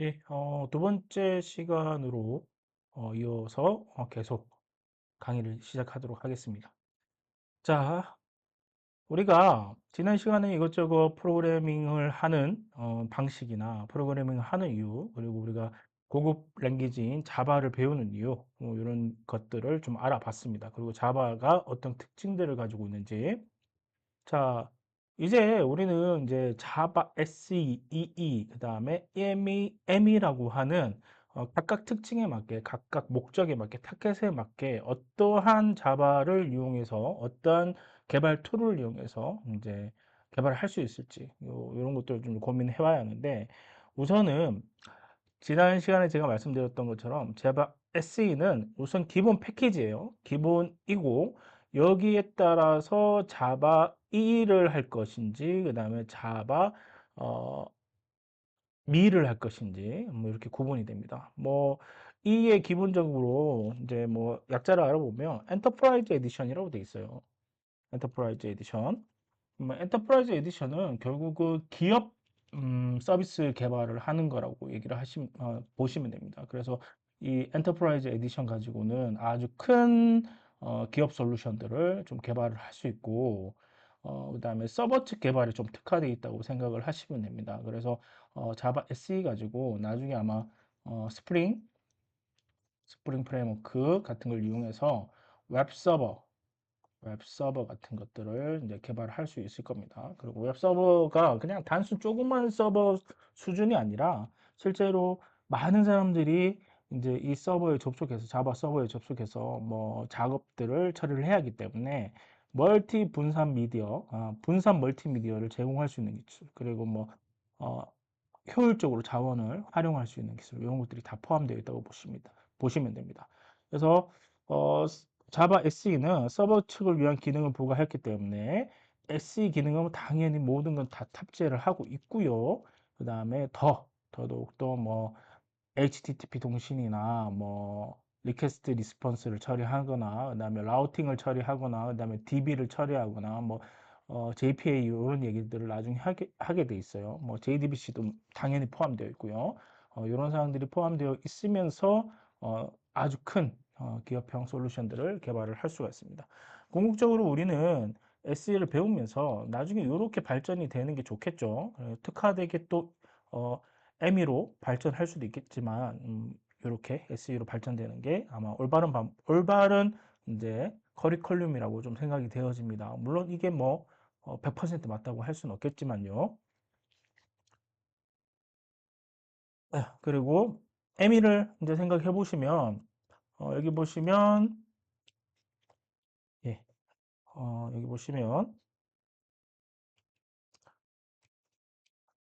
예, 두 번째 시간으로 이어서 계속 강의를 시작하도록 하겠습니다. 자, 우리가 지난 시간에 이것저것 프로그래밍을 하는 방식이나 프로그래밍을 하는 이유, 그리고 우리가 고급 랭귀지인 자바를 배우는 이유, 이런 것들을 좀 알아봤습니다. 그리고 자바가 어떤 특징들을 가지고 있는지, 자, 이제 우리는 이제 자바 SE, EE, 그다음에 ME라고 하는 각각 특징에 맞게, 각각 목적에 맞게, 타겟에 맞게 어떠한 자바를 이용해서 어떠한 개발 툴을 이용해서 이제 개발을 할 수 있을지 이런 것들을 좀 고민해 봐야 하는데 우선은 지난 시간에 제가 말씀드렸던 것처럼 자바 SE는 우선 기본 패키지예요. 기본이고 여기에 따라서 자바 E를 할 것인지 그다음에 자바 어, 미를 할 것인지 뭐 이렇게 구분이 됩니다. 뭐 E의 기본적으로 이제 뭐 약자를 알아보면 엔터프라이즈 에디션이라고 돼 있어요. 엔터프라이즈 에디션. 엔터프라이즈 에디션은 결국 그 기업 서비스 개발을 하는 거라고 얘기를 보시면 됩니다. 그래서 이 엔터프라이즈 에디션 가지고는 아주 큰 기업 솔루션들을 좀 개발을 할 수 있고, 그다음에 서버 측 개발에 좀 특화되어 있다고 생각을 하시면 됩니다. 그래서 자바 SE 가지고 나중에 아마 스프링 프레임워크 같은 걸 이용해서 웹 서버 같은 것들을 이제 개발할 수 있을 겁니다. 그리고 웹 서버가 그냥 단순 조그만 서버 수준이 아니라 실제로 많은 사람들이 이제 이 서버에 접속해서 자바 서버에 접속해서 뭐 작업들을 처리를 해야 하기 때문에 멀티 분산 미디어, 분산 멀티미디어를 제공할 수 있는 기술, 그리고 뭐 어, 효율적으로 자원을 활용할 수 있는 기술 이런 것들이 다 포함되어 있다고 보시면 됩니다. 그래서 자바 SE는 서버 측을 위한 기능을 부과했기 때문에 SE 기능은 당연히 모든 건 다 탑재를 하고 있고요. 그 다음에 더더욱더 뭐 HTTP 동신이나 뭐 리퀘스트 리스폰스를 처리하거나 그다음에 라우팅을 처리하거나 그다음에 DB를 처리하거나 뭐 JPA 이런 얘기들을 나중에 하게 돼 있어요. 뭐 JDBC도 당연히 포함되어 있고요. 이런 사항들이 포함되어 있으면서 아주 큰 기업형 솔루션들을 개발을 할 수가 있습니다. 궁극적으로 우리는 SE를 배우면서 나중에 이렇게 발전이 되는 게 좋겠죠. 특화되게 또 ME로 발전할 수도 있겠지만 이렇게 SE로 발전되는 게 아마 올바른 이제 커리큘럼이라고 좀 생각이 되어집니다. 물론 이게 뭐 100% 맞다고 할 수는 없겠지만요. 그리고 ME를 이제 생각해 보시면 여기 보시면 예, 여기 보시면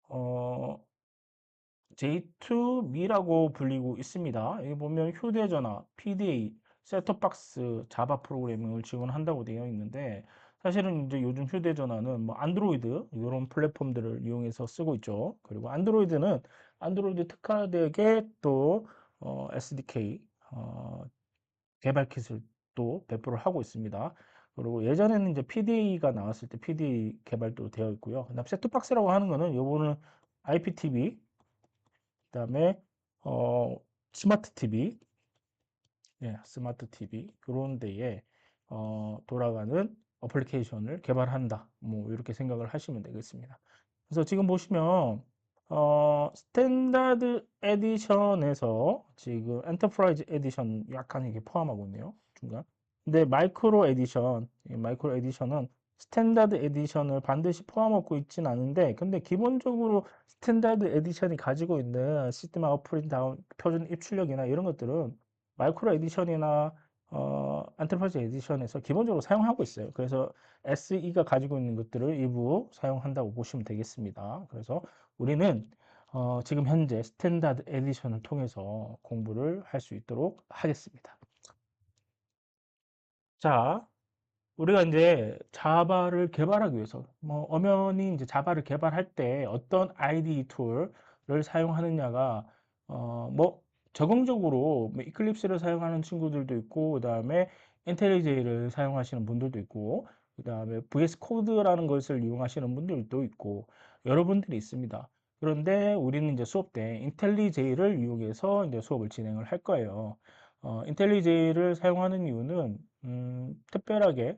어, J2Me라고 불리고 있습니다. 여기 보면 휴대전화, PDA, 셋톱박스, 자바 프로그래밍을 지원한다고 되어 있는데 사실은 이제 요즘 휴대전화는 뭐 안드로이드 이런 플랫폼들을 이용해서 쓰고 있죠. 그리고 안드로이드는 안드로이드 특화되게 또 SDK 개발 킷을 또 배포를 하고 있습니다. 그리고 예전에는 이제 PDA가 나왔을 때 PDA 개발도 되어 있고요. 그다음 셋톱박스라고 하는 거는 요거는 IPTV 그다음에 어, 스마트 TV, 예, 스마트 TV 그런 데에 돌아가는 어플리케이션을 개발한다. 뭐 이렇게 생각을 하시면 되겠습니다. 그래서 지금 보시면 스탠다드 에디션에서 지금 엔터프라이즈 에디션 약간 이게 포함하고 있네요. 중간. 근데 마이크로 에디션, 이 마이크로 에디션은 스탠다드 에디션을 반드시 포함하고 있진 않은데 근데 기본적으로 스탠다드 에디션이 가지고 있는 시스템 아웃 프린트 아웃 표준 입출력이나 이런 것들은 마이크로 에디션이나 엔터프라이즈 에디션에서 기본적으로 사용하고 있어요. 그래서 SE가 가지고 있는 것들을 일부 사용한다고 보시면 되겠습니다. 그래서 우리는 지금 현재 스탠다드 에디션을 통해서 공부를 할 수 있도록 하겠습니다. 자, 우리가 이제 자바를 개발하기 위해서 뭐 엄연히 이제 자바를 개발할 때 어떤 IDE 툴을 사용하느냐가 뭐 적응적으로 뭐 이클립스를 사용하는 친구들도 있고 그다음에 인텔리제이를 사용하시는 분들도 있고 그다음에 VS 코드라는 것을 이용하시는 분들도 있고 여러분들이 있습니다. 그런데 우리는 이제 수업 때 인텔리제이를 이용해서 이제 수업을 진행을 할 거예요. 인텔리제이를 사용하는 이유는 특별하게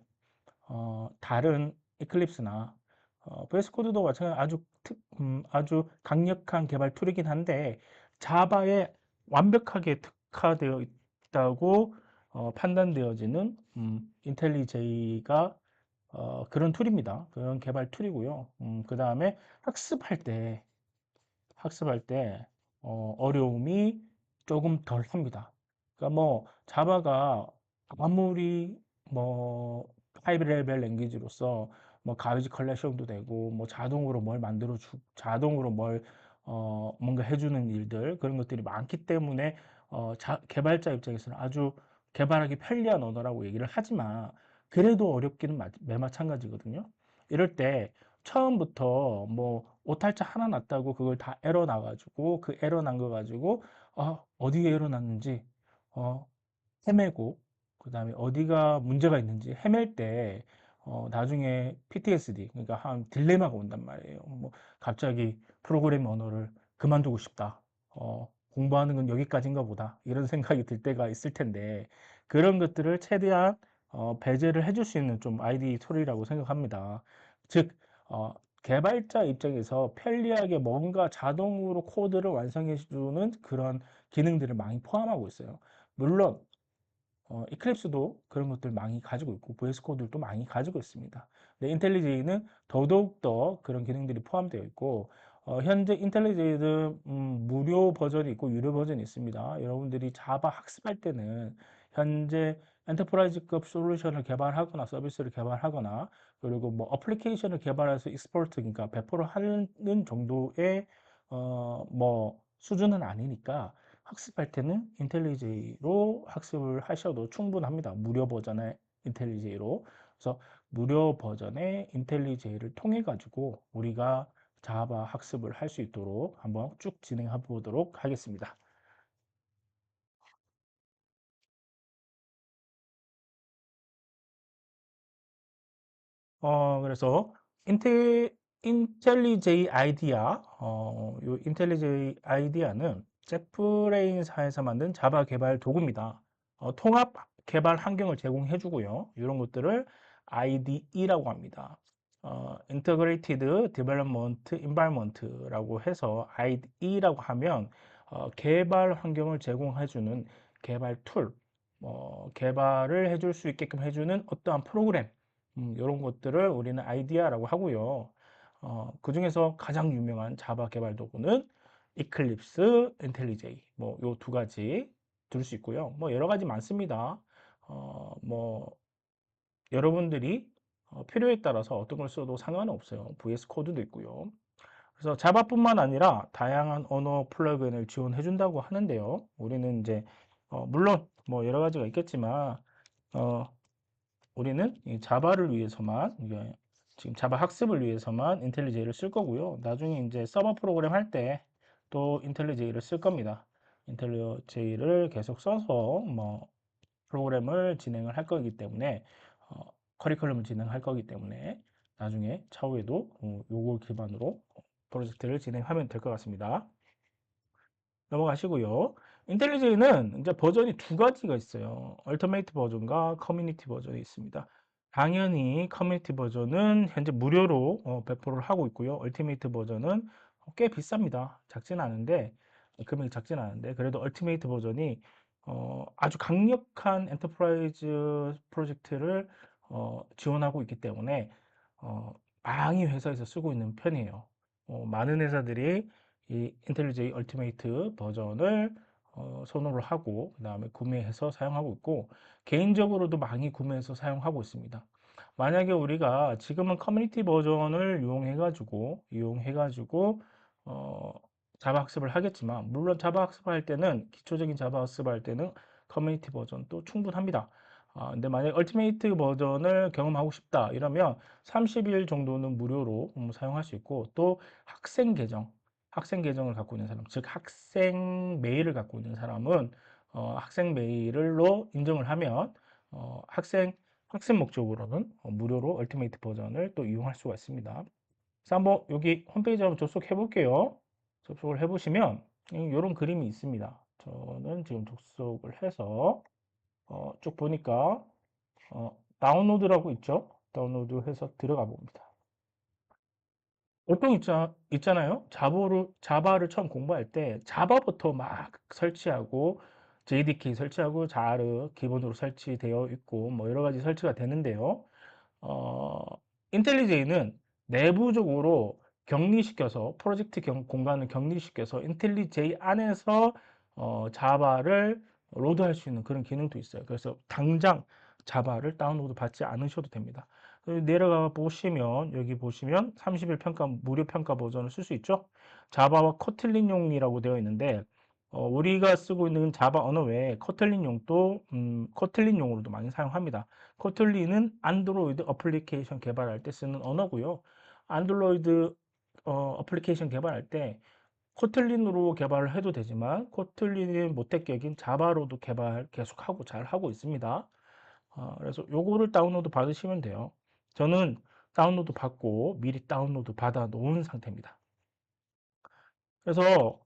다른 이클립스나 VS 코드도 마찬가지로 아주 강력한 개발 툴이긴 한데 자바에 완벽하게 특화되어 있다고 판단되어지는 인텔리제이가 그런 툴입니다. 그런 개발 툴이고요. 그 다음에 학습할 때 학습할 때 어려움이 조금 덜 합니다. 그러니까 뭐 자바가 아무리 뭐 하이 레벨 랭귀지로서 뭐 가비지 컬렉션도 되고 뭐 자동으로 뭘 만들어 주 자동으로 뭘 뭔가 해주는 일들 그런 것들이 많기 때문에 개발자 입장에서는 아주 개발하기 편리한 언어라고 얘기를 하지만 그래도 어렵기는 매 마찬가지거든요. 이럴 때 처음부터 뭐 오탈자 하나 났다고 그걸 다 에러 나가지고 그 에러 난 거 가지고 어디에 에러 났는지 어, 헤매고 그다음에 어디가 문제가 있는지 헤맬 때 나중에 PTSD 그러니까 한 딜레마가 온단 말이에요. 뭐 갑자기 프로그래밍 언어를 그만두고 싶다. 공부하는 건 여기까지인가 보다. 이런 생각이 들 때가 있을 텐데 그런 것들을 최대한 배제를 해줄 수 있는 좀 아이디 툴이라고 생각합니다. 즉 어, 개발자 입장에서 편리하게 뭔가 자동으로 코드를 완성해 주는 그런 기능들을 많이 포함하고 있어요. 물론 이클립스도 그런 것들 많이 가지고 있고 VS 코드도 많이 가지고 있습니다. 근데 인텔리제이는 더더욱 더 그런 기능들이 포함되어 있고 현재 인텔리제이는 무료 버전이 있고 유료 버전이 있습니다. 여러분들이 자바 학습할 때는 현재 엔터프라이즈급 솔루션을 개발하거나 서비스를 개발하거나 그리고 뭐 어플리케이션을 개발해서 익스포트 그러니까 배포를 하는 정도의 뭐 수준은 아니니까 학습할 때는 인텔리제이로 학습을 하셔도 충분합니다. 무료 버전의 인텔리제이로. 그래서 무료 버전의 인텔리제이를 통해 가지고 우리가 자바 학습을 할 수 있도록 한번 쭉 진행해 보도록 하겠습니다. 그래서 인텔리제이 아이디아, 요 인텔리제이 아이디아는 jetbrain사에서 만든 자바 개발 도구입니다. 통합 개발 환경을 제공해 주고요. 이런 것들을 IDE라고 합니다. Integrated Development Environment라고 해서 IDE라고 하면 개발 환경을 제공해 주는 개발 툴, 개발을 해줄 수 있게끔 해주는 어떠한 프로그램, 이런 것들을 우리는 아이디어라고 하고요. 그 중에서 가장 유명한 자바 개발 도구는 이클립스, 인텔리제이 뭐 요 두 가지 들 수 있고요. 뭐 여러 가지 많습니다. 뭐 여러분들이 필요에 따라서 어떤 걸 써도 상관은 없어요. VS 코드도 있고요. 그래서 자바뿐만 아니라 다양한 언어 플러그인을 지원해 준다고 하는데요. 우리는 이제 물론 뭐 여러 가지가 있겠지만 어, 우리는 이 자바를 위해서만 이게 지금 자바 학습을 위해서만 인텔리제이를 쓸 거고요. 나중에 이제 서버 프로그램 할 때 또 인텔리제이를 쓸 겁니다. 인텔리제이를 계속 써서 뭐 프로그램을 진행을 할 거기 때문에 어, 커리큘럼을 진행할 거기 때문에 나중에 차후에도 요걸 기반으로 프로젝트를 진행하면 될 것 같습니다. 넘어가시고요. 인텔리제이는 이제 버전이 두 가지가 있어요. 얼터메이트 버전과 커뮤니티 버전이 있습니다. 당연히 커뮤니티 버전은 현재 무료로 배포를 하고 있고요. 얼티메이트 버전은 꽤 비쌉니다. 작진 않은데 금액이 작진 않은데 그래도 얼티메이트 버전이 아주 강력한 엔터프라이즈 프로젝트를 지원하고 있기 때문에 어, 많이 회사에서 쓰고 있는 편이에요. 많은 회사들이 이 인텔리제이 얼티메이트 버전을 선호를 하고 그다음에 구매해서 사용하고 있고 개인적으로도 많이 구매해서 사용하고 있습니다. 만약에 우리가 지금은 커뮤니티 버전을 이용해 가지고 어, 자바 학습을 하겠지만 물론 자바 학습할 때는 기초적인 자바 학습할 때는 커뮤니티 버전도 충분합니다. 근데 만약에 얼티메이트 버전을 경험하고 싶다 이러면 30일 정도는 무료로 사용할 수 있고 또 학생 계정 학생 계정을 갖고 있는 사람, 즉 학생 메일을 갖고 있는 사람은 학생 메일로 인정을 하면 학생 목적으로는 무료로 얼티메이트 버전을 또 이용할 수가 있습니다. 그래서 한번 여기 홈페이지 한번 접속해 볼게요. 접속을 해보시면 이런 그림이 있습니다. 저는 지금 접속을 해서 쭉 보니까 다운로드라고 있죠. 다운로드 해서 들어가 봅니다. 보통 있잖아요. 자바를 처음 공부할 때 자바부터 막 설치하고 JDK 설치하고 자르 기본으로 설치되어 있고 뭐 여러 가지 설치가 되는데요. 어, 인텔리제이는 내부적으로 격리시켜서 공간을 격리시켜서 인텔리제이 안에서 자바를 로드할 수 있는 그런 기능도 있어요. 그래서 당장 자바를 다운로드 받지 않으셔도 됩니다. 내려가 보시면 여기 보시면 30일 평가 무료 평가 버전을 쓸 수 있죠. 자바와 코틀린용이라고 되어 있는데 우리가 쓰고 있는 자바 언어 외에 코틀린용도 코틀린용으로도 많이 사용합니다. 코틀린은 안드로이드 어플리케이션 개발할 때 쓰는 언어고요. 안드로이드 어플리케이션 개발할 때 코틀린으로 개발을 해도 되지만 코틀린의 모태격인 자바로도 개발 계속하고 잘 하고 있습니다. 그래서 요거를 다운로드 받으시면 돼요. 저는 다운로드 받고 미리 다운로드 받아 놓은 상태입니다. 그래서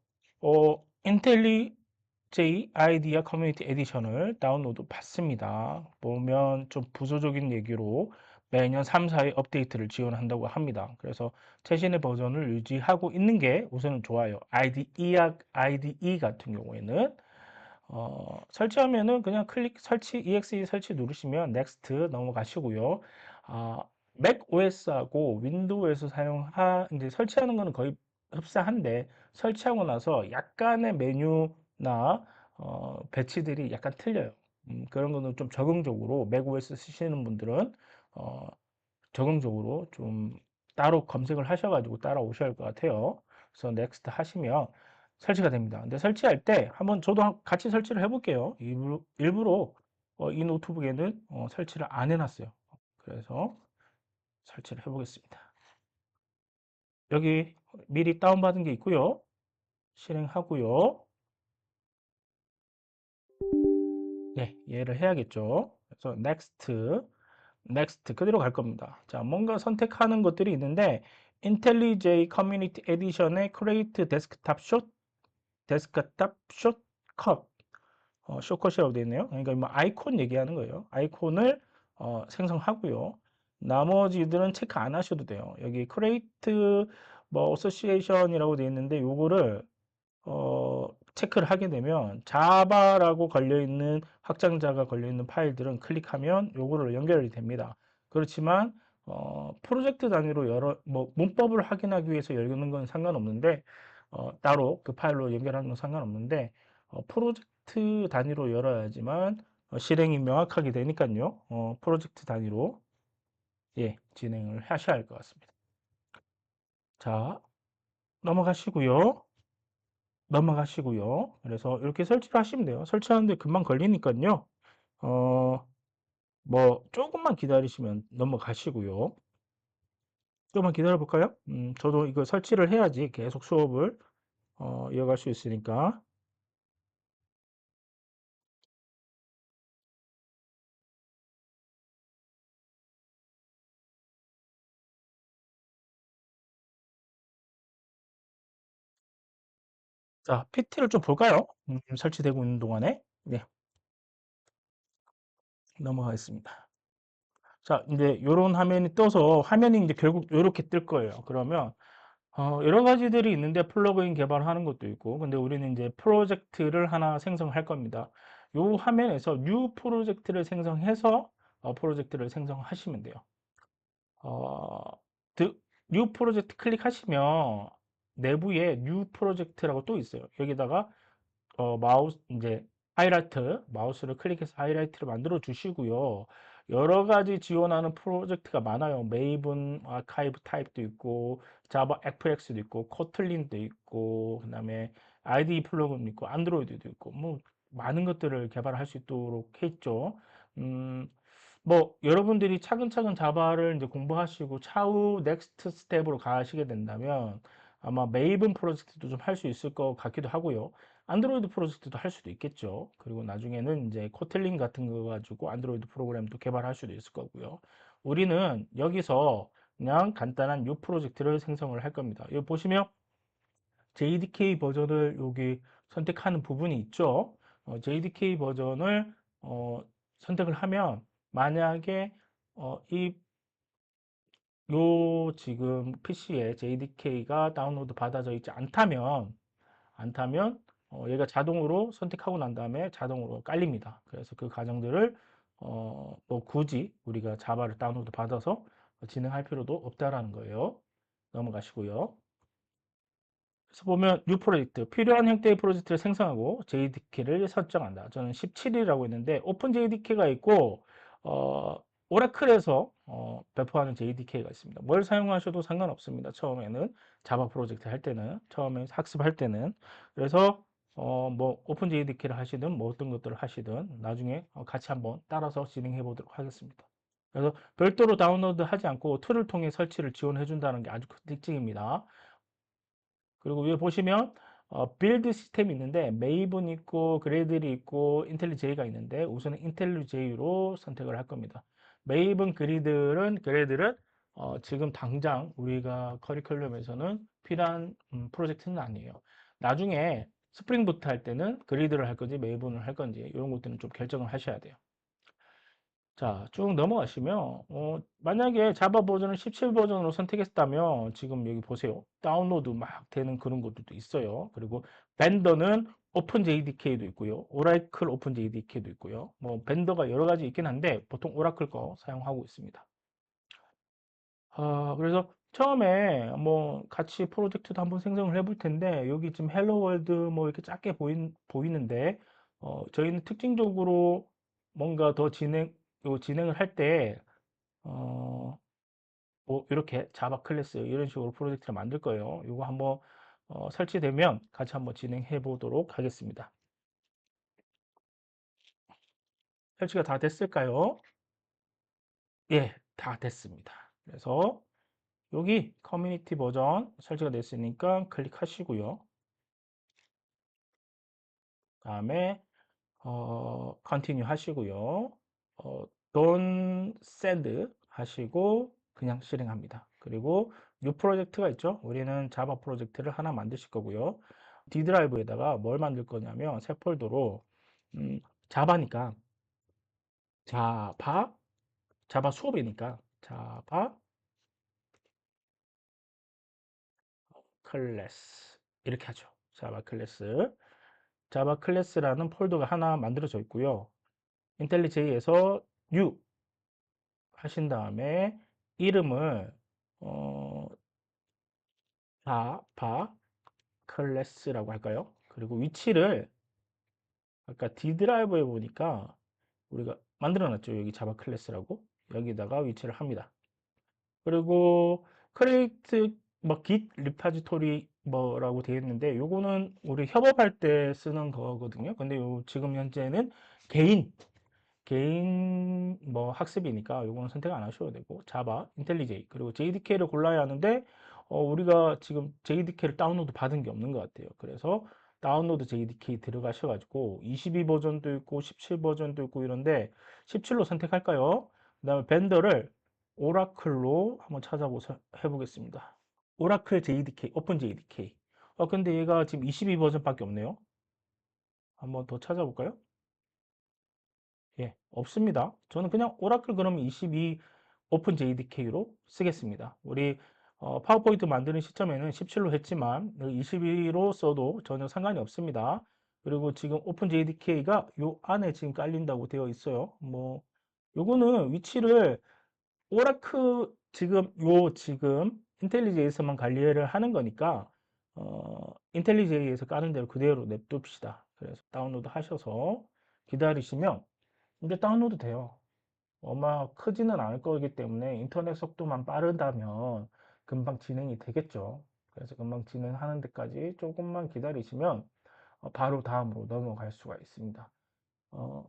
인텔리J 아이디어 커뮤니티 에디션을 다운로드 받습니다. 보면 좀 부수적인 얘기로 매년 3, 4회 업데이트를 지원한다고 합니다. 그래서 최신의 버전을 유지하고 있는 게 우선은 좋아요. IDE 같은 경우에는 설치하면은 그냥 EXE 설치 누르시면 Next 넘어가시고요. 아, 맥 OS하고 윈도우에서 이제 설치하는 거는 거의 흡사한데 설치하고 나서 약간의 메뉴나 배치들이 약간 틀려요. 그런 거는 좀 적응적으로 맥 OS 쓰시는 분들은 어, 적응적으로 좀 따로 검색을 하셔가지고 따라오셔야 할 것 같아요. 그래서 넥스트 하시면 설치가 됩니다. 근데 설치할 때 한번 저도 같이 설치를 해볼게요. 일부러 이 노트북에는 설치를 안 해놨어요. 그래서 설치를 해보겠습니다. 여기 미리 다운받은 게 있고요. 실행하고요. 네, 얘를 해야겠죠. 그래서 next 그대로 갈 겁니다. 자, 뭔가 선택하는 것들이 있는데 IntelliJ Community Edition의 Create 데스크탑 숏컷 숏컷이라고 되어 있네요. 그러니까 뭐 아이콘 얘기하는 거예요. 아이콘을 생성하고요. 나머지들은 체크 안 하셔도 돼요. 여기 Create 뭐 Association이라고 되어 있는데 요거를 체크를 하게 되면 자바라고 걸려있는 확장자가 걸려있는 파일들은 클릭하면 요거를 연결이 됩니다. 그렇지만 프로젝트 단위로 뭐 문법을 확인하기 위해서 열는 건 상관없는데 따로 그 파일로 연결하는 건 상관없는데 프로젝트 단위로 열어야지만 실행이 명확하게 되니까요. 프로젝트 단위로 예, 진행을 하셔야 할 것 같습니다. 자, 넘어가시고요. 그래서 이렇게 설치를 하시면 돼요. 설치하는데 금방 걸리니까요. 어, 뭐 조금만 기다리시면 넘어가시고요. 조금만 기다려 볼까요? 저도 이거 설치를 해야지 계속 수업을 이어갈 수 있으니까. 자, PT를 좀 볼까요? 설치되고 있는 동안에. 네, 넘어가겠습니다. 자, 이제 이런 화면이 떠서 화면이 이제 결국 이렇게 뜰 거예요. 그러면 여러 가지들이 있는데 플러그인 개발하는 것도 있고, 근데 우리는 이제 프로젝트를 하나 생성할 겁니다. 요 화면에서 뉴 프로젝트를 생성해서 프로젝트를 생성하시면 돼요. 어, 뉴 프로젝트 클릭하시면 내부에 뉴 프로젝트라고 또 있어요. 여기다가 마우스 이제 마우스를 클릭해서 하이라이트를 만들어 주시고요. 여러 가지 지원하는 프로젝트가 많아요. 메이븐 아카이브 타입도 있고 자바 FX도 있고 코틀린도 있고 그다음에 IDE 플러그인도 있고 안드로이드도 있고 뭐 많은 것들을 개발할 수 있도록 했죠. 음, 뭐 여러분들이 차근차근 자바를 이제 공부하시고 차후 넥스트 스텝으로 가시게 된다면 아마 메이븐 프로젝트도 좀 할 수 있을 것 같기도 하고요. 안드로이드 프로젝트도 할 수도 있겠죠. 그리고 나중에는 이제 코틀린 같은 거 가지고 안드로이드 프로그램도 개발할 수도 있을 거고요. 우리는 여기서 그냥 간단한 이 프로젝트를 생성을 할 겁니다. 여기 보시면 JDK 버전을 여기 선택하는 부분이 있죠. JDK 버전을 어, 선택을 하면 만약에 이 요 지금 PC에 JDK가 다운로드 받아져 있지 않다면 얘가 자동으로 선택하고 난 다음에 자동으로 깔립니다. 그래서 그 과정들을 뭐 굳이 우리가 자바를 다운로드 받아서 진행할 필요도 없다라는 거예요. 넘어가시고요. 그래서 보면 뉴 프로젝트 필요한 형태의 프로젝트를 생성하고 JDK를 설정한다. 저는 17이라고 했는데 오픈 JDK가 있고 오라클에서 배포하는 JDK가 있습니다. 뭘 사용하셔도 상관없습니다. 처음에는 자바 프로젝트 할 때는 처음에 학습할 때는 그래서 뭐 오픈 JDK를 하시든 뭐 어떤 것들을 하시든 나중에 같이 한번 따라서 진행해 보도록 하겠습니다. 그래서 별도로 다운로드 하지 않고 툴을 통해 설치를 지원해 준다는 게 아주 큰 특징입니다. 그리고 위에 보시면 빌드 시스템이 있는데 메이븐 있고 그래들이 있고 인텔리제이가 있는데 우선은 인텔리제이로 선택을 할 겁니다. 메이븐 그래들은 지금 당장 우리가 커리큘럼에서는 필요한 프로젝트는 아니에요. 나중에 스프링부트 할 때는 그리드를 할 건지 메이븐을 할 건지 이런 것들은 좀 결정을 하셔야 돼요. 자, 쭉 넘어가시면, 만약에 자바 버전을 17 버전으로 선택했다면, 지금 여기 보세요. 다운로드 막 되는 그런 것들도 있어요. 그리고 벤더는 오픈 JDK도 있고요. 오라클 오픈 JDK도 있고요. 뭐, 벤더가 여러 가지 있긴 한데, 보통 오라클 거 사용하고 있습니다. 그래서 처음에 뭐, 같이 프로젝트도 한번 생성을 해볼 텐데, 여기 지금 헬로 월드 뭐, 이렇게 작게 보이는데, 저희는 특징적으로 뭔가 더 진행을 할 때, 어, 뭐 이렇게 자바 클래스 이런 식으로 프로젝트를 만들 거예요. 이거 한번 설치되면 같이 한번 진행해 보도록 하겠습니다. 설치가 다 됐을까요? 예, 다 됐습니다. 그래서 여기 커뮤니티 버전 설치가 됐으니까 클릭하시고요. 다음에 컨티뉴 하시고요. don't send 하시고 그냥 실행합니다. 그리고 new 프로젝트가 있죠. 우리는 자바 프로젝트를 하나 만드실 거고요. D 드라이브에다가 뭘 만들 거냐면 새 폴더로 자바니까 자바 자바 수업이니까 자바 클래스 이렇게 하죠. 자바 클래스라는 폴더가 하나 만들어져 있고요. 인텔리제이에서 new 하신 다음에 이름을 어, 자바 클래스라고 할까요? 그리고 위치를 아까 D 드라이브에 보니까 우리가 만들어 놨죠. 여기 자바 클래스라고 여기다가 위치를 합니다. 그리고 크리에이트 뭐 git 리파지토리 뭐라고 되어 있는데 요거는 우리 협업할 때 쓰는 거거든요. 근데 요 지금 현재는 개인 뭐 학습이니까 요거는 선택 안 하셔도 되고 자바, 인텔리제이 그리고 JDK를 골라야 하는데 우리가 지금 JDK를 다운로드 받은 게 없는 것 같아요. 그래서 다운로드 JDK 들어가셔가지고 22 버전도 있고 17 버전도 있고 이런데 17로 선택할까요? 그다음에 벤더를 오라클로 한번 찾아보서 해보겠습니다. 오라클 JDK, 오픈 JDK. 근데 얘가 지금 22 버전밖에 없네요. 한번 더 찾아볼까요? 예, 없습니다. 저는 그냥 오라클 그러면 22 오픈 JDK로 쓰겠습니다. 우리 파워포인트 만드는 시점에는 17로 했지만 22로 써도 전혀 상관이 없습니다. 그리고 지금 오픈 JDK가 요 안에 지금 깔린다고 되어 있어요. 뭐 요거는 위치를 오라클 지금 인텔리제이에서만 관리를 하는 거니까 인텔리제이에서 까는 대로 그대로 냅둡시다. 그래서 다운로드 하셔서 기다리시면 이제 다운로드 돼요. 아마 크지는 않을 거기 때문에 인터넷 속도만 빠르다면 금방 진행이 되겠죠. 그래서 금방 진행하는 데까지 조금만 기다리시면 바로 다음으로 넘어갈 수가 있습니다. 어,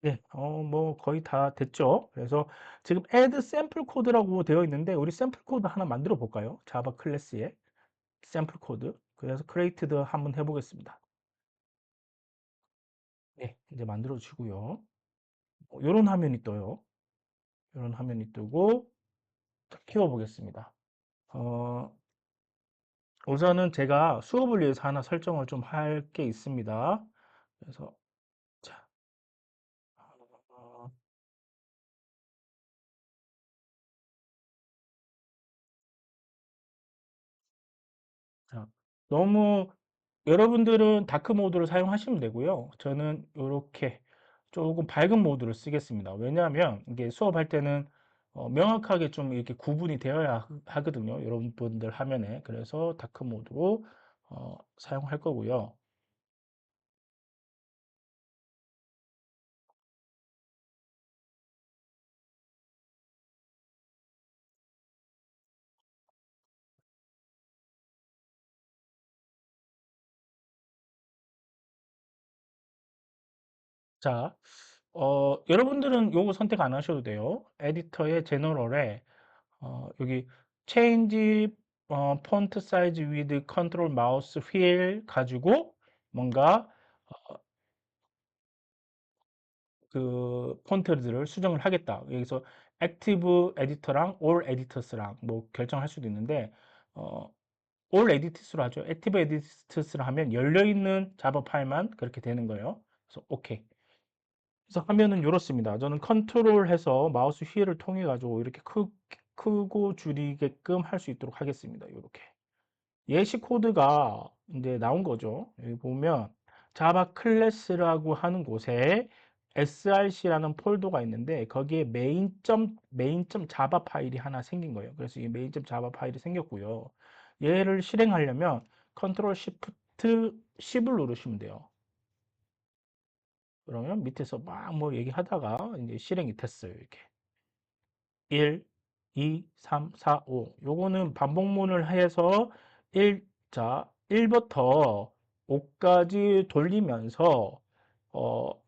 네, 뭐 거의 다 됐죠. 그래서 지금 add sample code라고 되어 있는데 우리 샘플 코드 하나 만들어 볼까요? 자바 클래스에 샘플 코드. 그래서 created 한번 해보겠습니다. 네, 이제 만들어 주고요. 이런 화면이 떠요. 이런 화면이 뜨고 키워보겠습니다. 어, 우선은 제가 수업을 위해서 하나 설정을 좀 할 게 있습니다. 그래서 자, 어, 자, 너무 여러분들은 다크 모드를 사용하시면 되고요. 저는 이렇게 조금 밝은 모드를 쓰겠습니다. 왜냐하면 이게 수업할 때는 명확하게 좀 이렇게 구분이 되어야 하거든요. 여러분들 화면에. 그래서 다크 모드로 사용할 거고요. 자, 여러분들은 요거 선택 안 하셔도 돼요. 에디터의 제너럴에 여기 change font size with control mouse wheel 가지고 뭔가 그 폰트들을 수정을 하겠다. 여기서 액티브 에디터랑 올 에디터스랑 뭐 결정할 수도 있는데 어, 올 에디터스로 하죠. 액티브 에디터스로 하면 열려 있는 자바 파일만 그렇게 되는 거예요. 그래서 오케이. 그래서 화면은 이렇습니다. 저는 컨트롤해서 마우스 휠을 통해 가지고 이렇게 크고 줄이게끔 할 수 있도록 하겠습니다. 이렇게. 예시 코드가 이제 나온 거죠. 여기 보면 자바 클래스라고 하는 곳에 src라는 폴더가 있는데 거기에 메인 점 자바 파일이 하나 생긴 거예요. 그래서 이 메인 점 자바 파일이 생겼고요. 얘를 실행하려면 컨트롤 시프트 10을 누르시면 돼요. 그러면 밑에서 막 뭐 얘기하다가 이제 실행이 됐어요. 이렇게. 1, 2, 3, 4, 5. 요거는 반복문을 해서 1부터 5까지 돌리면서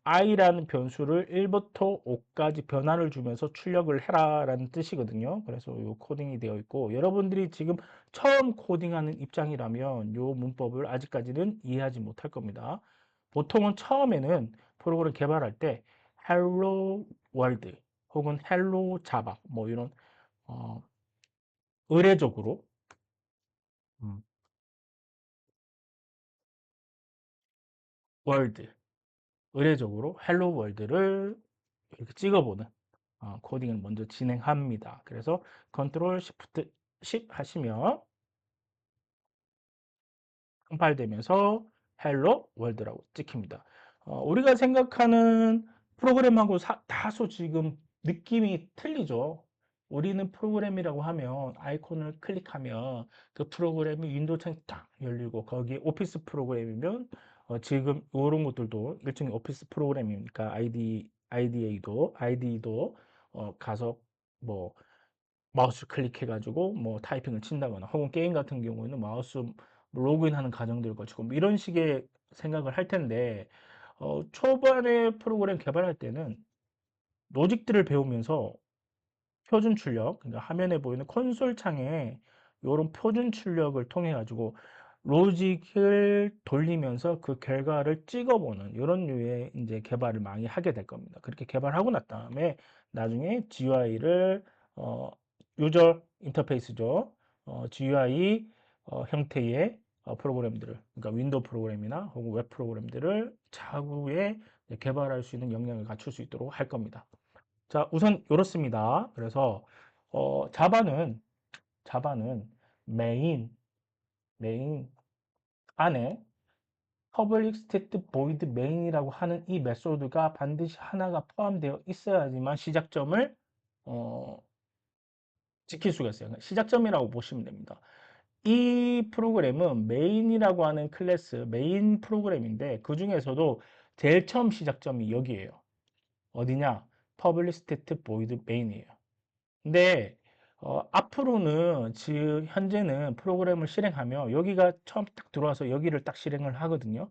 i라는 변수를 1부터 5까지 변화를 주면서 출력을 해라라는 뜻이거든요. 그래서 요 코딩이 되어 있고 여러분들이 지금 처음 코딩하는 입장이라면 요 문법을 아직까지는 이해하지 못할 겁니다. 보통은 처음에는 프로그램 개발할 때 hello world 혹은 hello java 뭐 이런 어, 의례적으로 음, world 의례적으로 hello world를 이렇게 찍어보는 코딩을 먼저 진행합니다. 그래서 컨트롤 시프트 10 하시면 상팔되면서 헬로 월드라고 찍힙니다. 우리가 생각하는 프로그램하고 다소 지금 느낌이 틀리죠. 우리는 프로그램이라고 하면 아이콘을 클릭하면 그 프로그램이 윈도우 창이 딱 열리고 거기에 오피스 프로그램이면 지금 이런 것들도 일종의 오피스 프로그램이니까 IDE도 가서 뭐 마우스 클릭해가지고 뭐 타이핑을 친다거나 혹은 게임 같은 경우에는 마우스 로그인하는 과정들을 거치고 뭐 이런 식의 생각을 할 텐데 초반에 프로그램 개발할 때는 로직들을 배우면서 표준 출력, 그러니까 화면에 보이는 콘솔 창에 이런 표준 출력을 통해 가지고 로직을 돌리면서 그 결과를 찍어보는 이런 류의 이제 개발을 많이 하게 될 겁니다. 그렇게 개발하고 난 다음에 나중에 GUI를 유저 인터페이스죠. GUI 형태의 프로그램들을, 그러니까 윈도우 프로그램이나 혹은 웹 프로그램들을 차후에 개발할 수 있는 역량을 갖출 수 있도록 할 겁니다. 자, 우선 이렇습니다. 그래서 자바는 메인 메인 안에 public static void main이라고 하는 이 메소드가 반드시 하나가 포함되어 있어야지만 시작점을 어, 지킬 수가 있어요. 그러니까 시작점이라고 보시면 됩니다. 이 프로그램은 메인이라고 하는 클래스 메인 프로그램인데 그 중에서도 제일 처음 시작점이 여기에요. 어디냐? public static void main이에요. 근데 앞으로는 지금 현재는 프로그램을 실행하며 여기가 처음 딱 들어와서 여기를 딱 실행을 하거든요.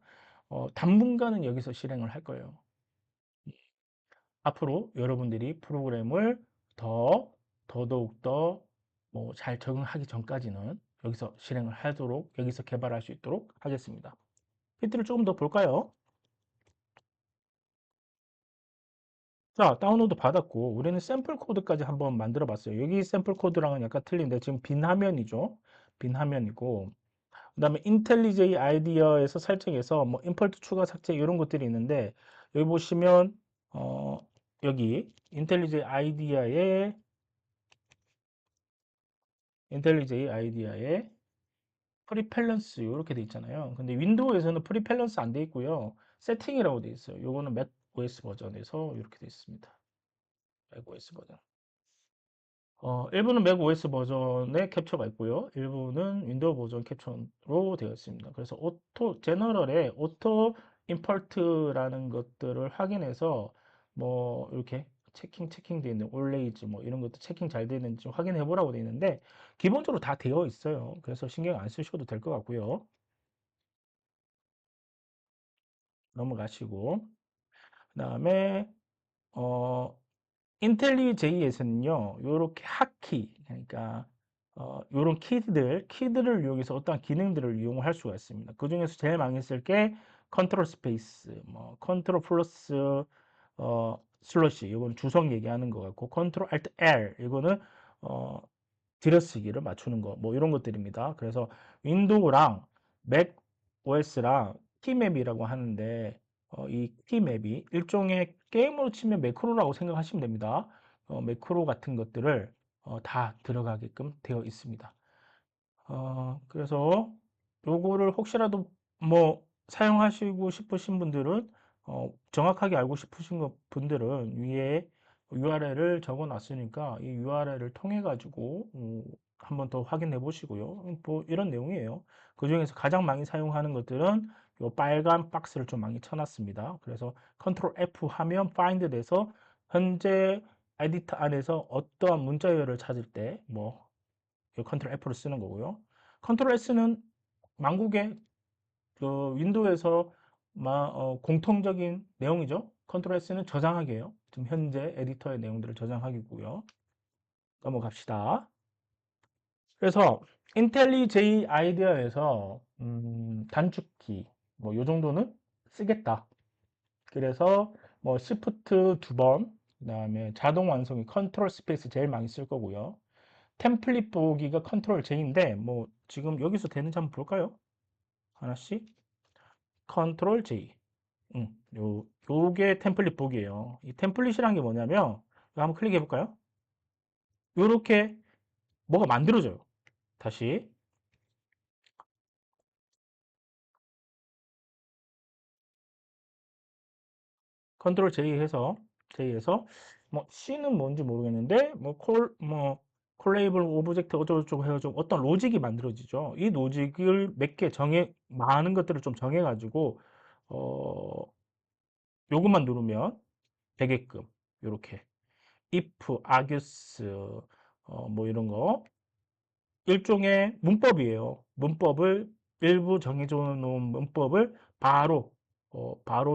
당분간은 여기서 실행을 할 거예요. 앞으로 여러분들이 프로그램을 더 더더욱 더 뭐 잘 적응하기 전까지는 여기서 실행을 하도록 여기서 개발할 수 있도록 하겠습니다. 힌트를 조금 더 볼까요? 자, 다운로드 받았고 우리는 샘플 코드까지 한번 만들어 봤어요. 여기 샘플 코드랑은 약간 틀린데 지금 빈 화면이죠. 빈 화면이고 그다음에 인텔리제이 아이디어에서 설정해서 뭐 임포트 추가 삭제 이런 것들이 있는데 여기 보시면 어 여기 인텔리제이 아이디어에 프리펠런스 이렇게 돼 있잖아요. 근데 윈도우에서는 프리펠런스 안 돼 있고요. 세팅이라고 돼 있어요. 요거는 맥 OS 버전에서 이렇게 돼 있습니다. 맥 OS 버전. 일부는 맥 OS 버전의 캡처가 있고요. 일부는 윈도우 버전 캡처로 되어 있습니다. 그래서 제너럴에 오토 임포트라는 것들을 확인해서 뭐 이렇게 체킹 되어 있는 올레이즈 뭐 이런 것도 체킹 잘 되어 있는지 확인해 보라고 되어 있는데 기본적으로 다 되어 있어요. 그래서 신경 안 쓰셔도 될 것 같고요. 넘어가시고 그다음에 어 인텔리제이에서는요, 요렇게 핫키, 그러니까, 요런 키들을 이용해서 어떠한 기능들을 이용할 수가 있습니다. 그 중에서 제일 많이 쓸 게 컨트롤 스페이스, 뭐, 컨트롤 플러스, 슬러시, 이건 주석 얘기하는 것 같고, 컨트롤 알트 L, 이거는, 어, 들여쓰기를 맞추는 거, 뭐 이런 것들입니다. 그래서 윈도우랑 맥 OS랑 키맵이라고 하는데 이 키맵이 일종의 게임으로 치면 매크로라고 생각하시면 됩니다. 매크로 같은 것들을 다 들어가게끔 되어 있습니다. 그래서 요거를 혹시라도 뭐 사용하시고 싶으신 분들은 정확하게 알고 싶으신 분들은 위에 URL을 적어 놨으니까 이 URL을 통해 가지고 한번 더 확인해 보시고요. 뭐 이런 내용이에요. 그 중에서 가장 많이 사용하는 것들은 요 빨간 박스를 좀 많이 쳐놨습니다. 그래서 컨트롤 F 하면 파인드 돼서 현재 에디터 안에서 어떠한 문자열을 찾을 때뭐 컨트롤 F를 쓰는 거고요. 컨트롤 S는 만국의 그 윈도우에서 공통적인 내용이죠. 컨트롤 S는 저장하기예요. 지금 현재 에디터의 내용들을 저장하기고요. 넘어갑시다. 그래서 인텔리제이 아이디어에서 단축키 뭐 요 정도는 쓰겠다. 그래서 뭐 Shift 두 번, 그다음에 자동 완성이 컨트롤 스페이스 제일 많이 쓸 거고요. 템플릿 보기가 컨트롤 J인데 뭐 지금 여기서 되는지 한번 볼까요? 하나씩 컨트롤 J. 요게 템플릿 보기예요. 이 템플릿이란 게 뭐냐면 이거 한번 클릭해 볼까요? 요렇게 뭐가 만들어져요. 다시 컨트롤 J에서 뭐 C는 뭔지 모르겠는데 뭐 콜레이블 오브젝트 어쩌고저쩌고 해가지고 어떤 로직이 만들어지죠. 이 로직을 몇 개 많은 것들을 좀 정해가지고 어 요것만 누르면 되게끔 요렇게 if, argus 뭐 이런 거 일종의 문법이에요. 문법을 일부 정해져 놓은 문법을 바로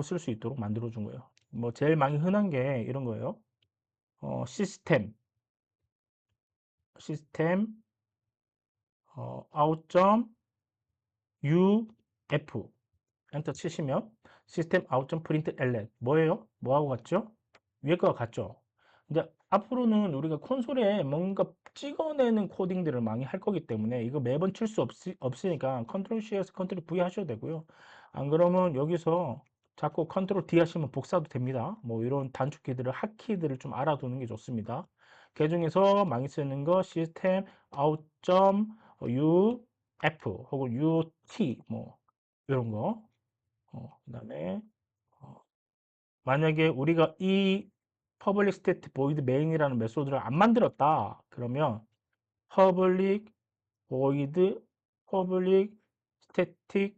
쓸 수 있도록 만들어 준 거예요. 뭐 제일 많이 흔한 게 이런 거예요. 시스템 out.uf 엔터 치시면 시스템 out.print ln 뭐예요? 뭐하고 같죠? 위에 거와 같죠? 이제 앞으로는 우리가 콘솔에 뭔가 찍어내는 코딩들을 많이 할 거기 때문에 이거 매번 칠 수 없으니까 컨트롤 C에서 컨트롤 V 하셔도 되고요. 안 그러면 여기서 자꾸 컨트롤 D 하시면 복사도 됩니다. 뭐 이런 단축키들을 핫키들을 좀 알아두는 게 좋습니다. 그 중에서 많이 쓰는 거 시스템 out.uf 혹은 ut 뭐 이런 거 그다음에 어, 만약에 우리가 이 public state void main이라는 메소드를 안 만들었다 그러면 public void public static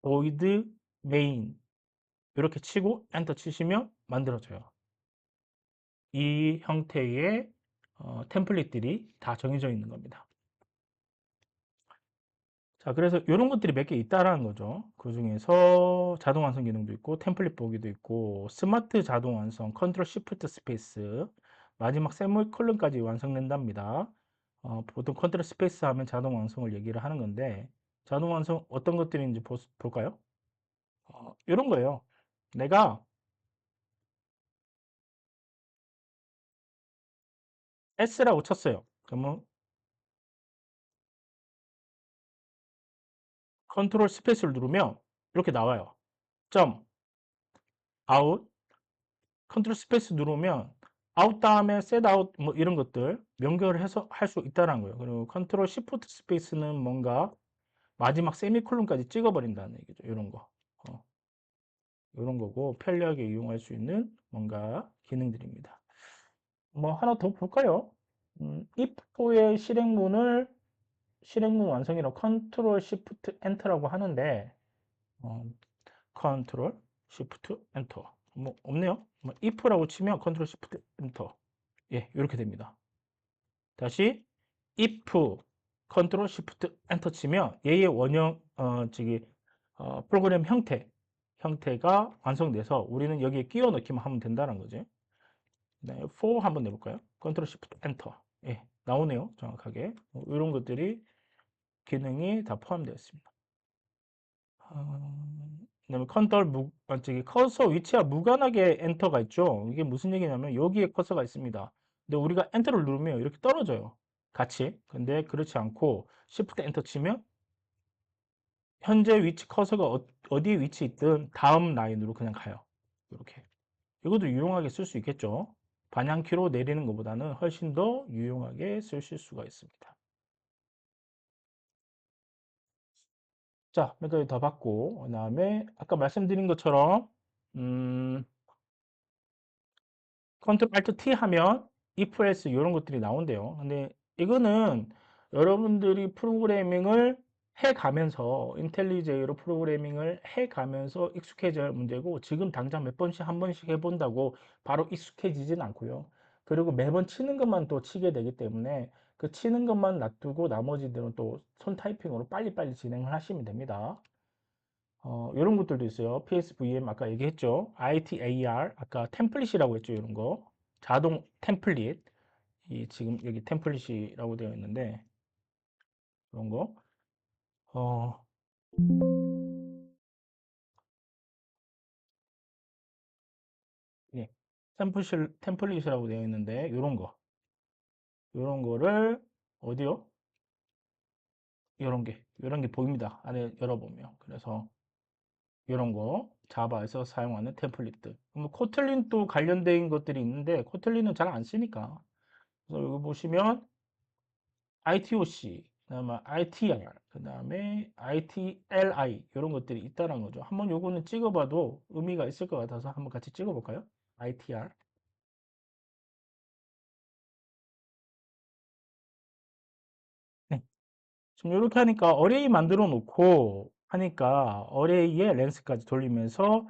void main 이렇게 치고 엔터 치시면 만들어져요. 이 형태의 템플릿들이 다 정해져 있는 겁니다. 자, 그래서 이런 것들이 몇 개 있다라는 거죠. 그 중에서 자동 완성 기능도 있고, 템플릿 보기도 있고, 스마트 자동 완성, 컨트롤 시프트 스페이스, 마지막 세미콜론까지 완성된답니다. 보통 컨트롤 스페이스 하면 자동 완성을 얘기를 하는 건데, 자동 완성 어떤 것들인지 볼까요? 이런 거예요. 내가 S라고 쳤어요. 그러면 컨트롤 스페이스를 누르면 이렇게 나와요. 점, 아웃, 컨트롤 스페이스 누르면 아웃 다음에 셋 아웃 뭐 이런 것들 연결을 해서 할 수 있다는 거예요. 그리고 컨트롤 시프트 스페이스는 뭔가 마지막 세미콜론까지 찍어버린다는 얘기죠. 이런 거. 이런 거고 편리하게 이용할 수 있는 뭔가 기능들입니다. 뭐 하나 더 볼까요? if의 실행문 완성이라고 컨트롤 시프트 엔터라고 하는데 어, 컨트롤 시프트 엔터 뭐 없네요. 뭐 if라고 치면 컨트롤 시프트 엔터 예 이렇게 됩니다. 다시 if 컨트롤 시프트 엔터 치면 얘의 원형 저기 프로그램 형태가 완성돼서 우리는 여기에 끼워 넣기만 하면 된다는 거죠. 네, for 한번 내볼까요? 컨트롤 시프트 엔터 예 나오네요 정확하게 이런 것들이 기능이 다 포함되어 있습니다. 그다음에 저기 커서 위치와 무관하게 엔터가 있죠. 이게 무슨 얘기냐면 여기에 커서가 있습니다. 근데 우리가 엔터를 누르면 이렇게 떨어져요. 같이. 근데 그렇지 않고 Shift 엔터 치면 현재 위치 커서가 어디에 위치 있든 다음 라인으로 그냥 가요. 이렇게. 이것도 유용하게 쓸 수 있겠죠. 반향키로 내리는 것보다는 훨씬 더 유용하게 쓰실 수가 있습니다. 자, 몇 가지 더 봤고, 그 다음에 아까 말씀드린 것처럼 컨트롤 알트 T 하면 if else 이런 것들이 나온대요. 근데 이거는 여러분들이 프로그래밍을 해가면서 인텔리제이로 프로그래밍을 해가면서 익숙해져야 할 문제고 지금 당장 몇 번씩 한 번씩 해본다고 바로 익숙해지진 않고요. 그리고 매번 치는 것만 또 치게 되기 때문에 그 치는 것만 놔두고 나머지들은 또 손 타이핑으로 빨리빨리 진행을 하시면 됩니다. 이런 것들도 있어요. PSVM 아까 얘기했죠. ITAR 아까 템플릿이라고 했죠. 이런 거 자동 템플릿 이 지금 여기 템플릿이라고 되어 있는데 그런 거 어, 예. 템플릿이라고 되어 있는데 이런 거를 어디요? 이런 게 보입니다. 안에 열어보면 그래서 이런 거 자바에서 사용하는 템플릿들. 뭐 코틀린도 관련된 것들이 있는데 코틀린은 잘 안 쓰니까 그래서 여기 보시면 ITOC, 그다음에 ITR, 그다음에 ITLI 이런 것들이 있다는 거죠. 한번 요거는 찍어봐도 의미가 있을 것 같아서 한번 같이 찍어볼까요? ITR. 네. 지금 이렇게 하니까 어레이 만들어 놓고 하니까 어레이의 렌스까지 돌리면서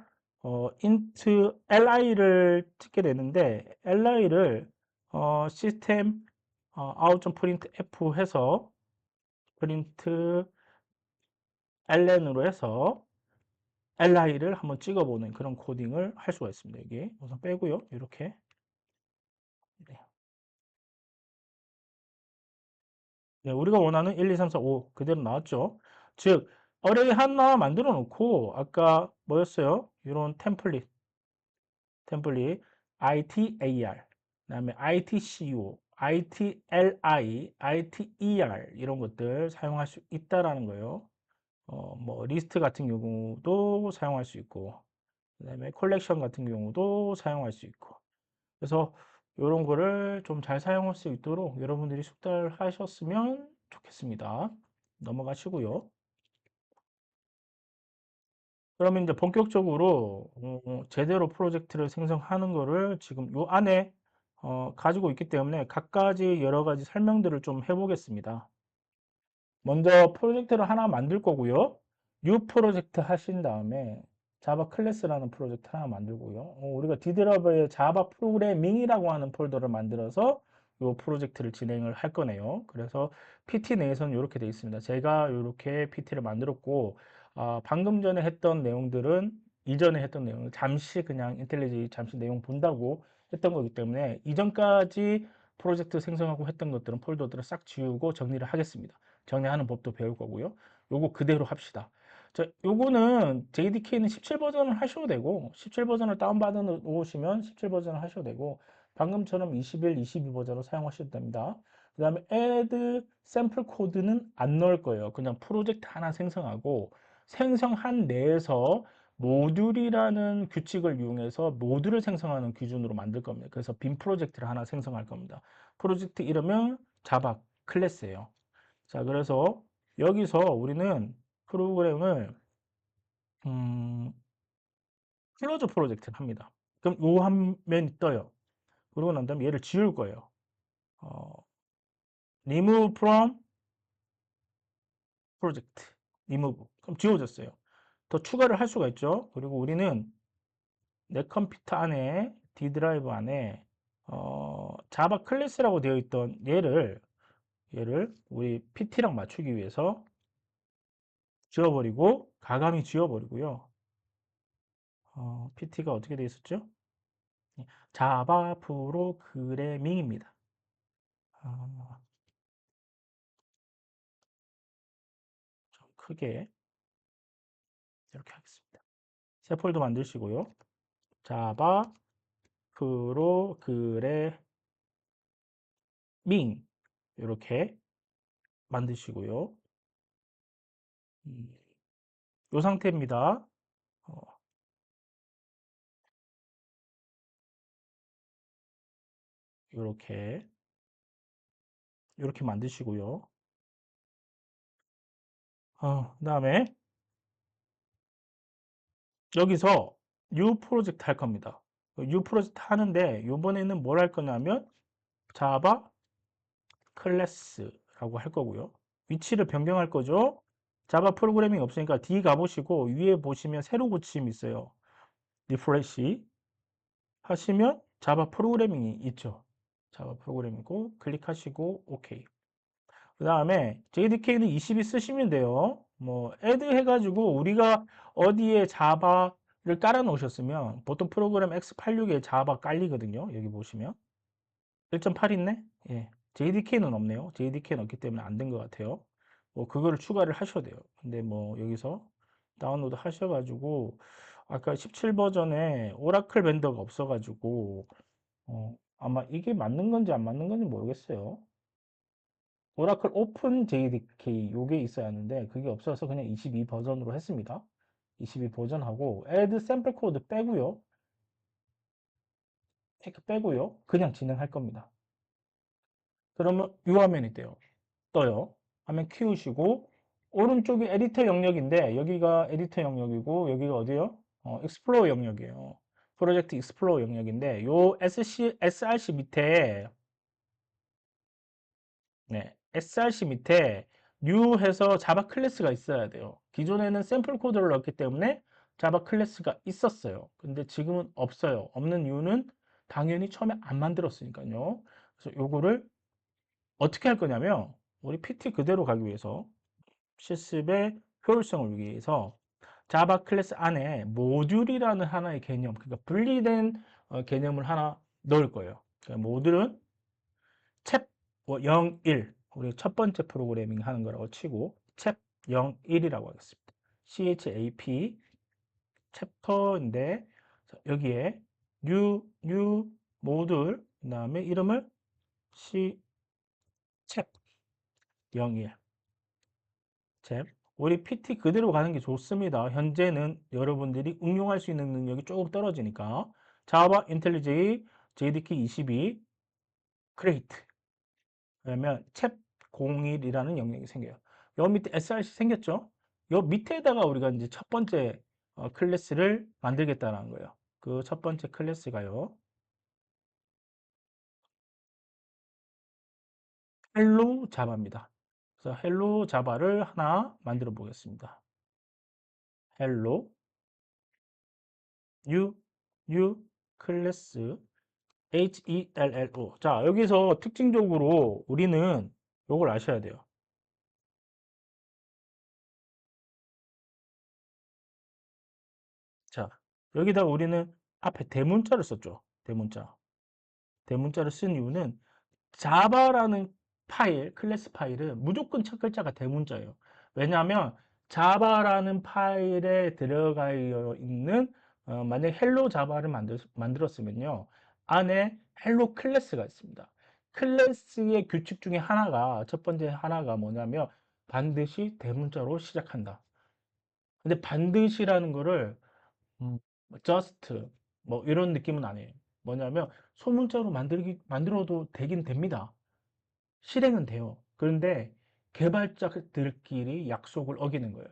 int li를 찍게 되는데 li를 시스템 out.printf 해서 print ln으로 해서 li를 한번 찍어보는 그런 코딩을 할 수가 있습니다. 여기 우선 빼고요. 이렇게 네. 네, 우리가 원하는 1, 2, 3, 4, 5 그대로 나왔죠. 즉 어레이 하나 만들어 놓고 아까 뭐였어요? 이런 템플릿 ITAR 그다음에 ITCO, ITLI, ITER 이런 것들 사용할 수 있다라는 거예요. 뭐 리스트 같은 경우도 사용할 수 있고 그다음에 컬렉션 같은 경우도 사용할 수 있고 그래서 이런 거를 좀 잘 사용할 수 있도록 여러분들이 숙달을 하셨으면 좋겠습니다. 넘어가시고요. 그러면 이제 본격적으로 제대로 프로젝트를 생성하는 거를 지금 요 안에 가지고 있기 때문에 각가지 여러 가지 설명들을 좀 해보겠습니다. 먼저 프로젝트를 하나 만들 거고요. 뉴 프로젝트 하신 다음에 자바 클래스라는 프로젝트 하나 만들고요. 우리가 디드러버의 자바 프로그래밍이라고 하는 폴더를 만들어서 이 프로젝트를 진행을 할 거네요. 그래서 PT 내에서는 이렇게 되어 있습니다. 제가 이렇게 PT를 만들었고, 방금 전에 했던 내용들은 이전에 했던 내용을 잠시 그냥 인텔리지 잠시 내용 본다고 했던 거기 때문에 이전까지 프로젝트 생성하고 했던 것들은 폴더들을 싹 지우고 정리를 하겠습니다. 정리하는 법도 배울 거고요. 요거 그대로 합시다. 자, 요거는 JDK는 17 버전을 하셔도 되고 17 버전을 다운받아 놓으시면 17 버전을 하셔도 되고 방금처럼 21, 22 버전을 사용하셔도 됩니다. 그 다음에 add 샘플 코드는 안 넣을 거예요. 그냥 프로젝트 하나 생성하고 생성한 내에서 모듈이라는 규칙을 이용해서 모듈을 생성하는 기준으로 만들 겁니다. 그래서 빈 프로젝트를 하나 생성할 겁니다. 프로젝트 이름은 자바 클래스예요. 자, 그래서 여기서 우리는 프로그램을 클로즈 프로젝트를 합니다. 그럼 요 화면이 떠요. 그러고 난 다음에 얘를 지울 거예요. 어, remove from project. remove. 그럼 지워졌어요. 더 추가를 할 수가 있죠. 그리고 우리는 내 컴퓨터 안에 D 드라이브 안에 자바 클래스라고 되어 있던 얘를 우리 PT랑 맞추기 위해서 지워버리고 가감히 지워버리고요. PT가 어떻게 되어 있었죠? 자바 프로그래밍입니다. 좀 크게 이렇게 하겠습니다. 새 폴더 만드시고요. 자바 프로그래밍 이렇게 만드시고요. 이 상태입니다. 어, 이렇게 이렇게 만드시고요. 그다음에 여기서 new 프로젝트 할 겁니다. new 프로젝트 하는데 이번에는 뭘 할 거냐면 자바 클래스라고 할 거고요. 위치를 변경할 거죠. 자바 프로그래밍 없으니까 D 가보시고 위에 보시면 새로 고침 있어요. 리프레시 하시면 자바 프로그래밍이 있죠. 자바 프로그래밍이고 클릭하시고 OK. 그 다음에 JDK는 22 쓰시면 돼요. 뭐 add 해가지고 우리가 어디에 자바를 깔아 놓으셨으면 보통 프로그램 x86에 자바 깔리거든요. 여기 보시면 1.8 있네? 예. JDK는 없네요. JDK는 없기 때문에 안 된 것 같아요. 뭐 그거를 추가를 하셔도 돼요. 근데 뭐 여기서 다운로드 하셔가지고 아까 17 버전에 오라클 벤더가 없어가지고 아마 이게 맞는 건지 안 맞는 건지 모르겠어요. 오라클 오픈 JDK 요게 있어야 하는데 그게 없어서 그냥 22 버전으로 했습니다. 22 버전하고 add sample 코드 빼고요. 테크 빼고요. 그냥 진행할 겁니다. 그러면 이 화면이 떠요. 화면 키우시고 오른쪽이 에디터 영역인데 여기가 에디터 영역이고 여기가 어디요? 익스플로어 영역이에요. 프로젝트 익스플로어 영역인데 요 SRC 밑에 네, SRC 밑에 new 해서 자바 클래스가 있어야 돼요. 기존에는 샘플 코드를 넣었기 때문에 자바 클래스가 있었어요. 근데 지금은 없어요. 없는 이유는 당연히 처음에 안 만들었으니까요. 그래서 요거를 어떻게 할 거냐면 우리 PT 그대로 가기 위해서 실습의 효율성을 위해서 자바 클래스 안에 모듈이라는 하나의 개념, 그러니까 분리된 개념을 하나 넣을 거예요. 그러니까 모듈은 챕 0, 1 우리 첫 번째 프로그래밍 하는 거라고 치고 챕 0, 1이라고 하겠습니다. CHAP 챕터인데 여기에 new 모듈 그다음에 이름을 C 챕 0, 1 챕 우리 PT 그대로 가는 게 좋습니다. 현재는 여러분들이 응용할 수 있는 능력이 조금 떨어지니까 자바 인텔리제이 JDK 22 크레이트 그러면 챕 01이라는 영역이 생겨요. 여 밑에 SRC 생겼죠? 여 밑에다가 우리가 이제 첫 번째 클래스를 만들겠다는 거예요. 그 첫 번째 클래스가요. 헬로 자바입니다. 그래서 헬로 자바를 하나 만들어 보겠습니다. 헬로 뉴 클래스 HELLO. 자, 여기서 특징적으로 우리는 요걸 아셔야 돼요. 자, 여기다 우리는 앞에 대문자를 썼죠. 대문자. 대문자를 쓴 이유는 자바라는 파일, 클래스 파일은 무조건 첫 글자가 대문자예요. 왜냐하면 자바라는 파일에 들어가 있는 만약에 헬로 자바를 만들었으면요. 안에 헬로 클래스가 있습니다. 클래스의 규칙 중에 하나가 첫 번째 하나가 뭐냐면 반드시 대문자로 시작한다. 근데 반드시라는 거를 just 뭐 이런 느낌은 아니에요. 뭐냐면 소문자로 만들어도 되긴 됩니다. 실행은 돼요. 그런데 개발자들끼리 약속을 어기는 거예요.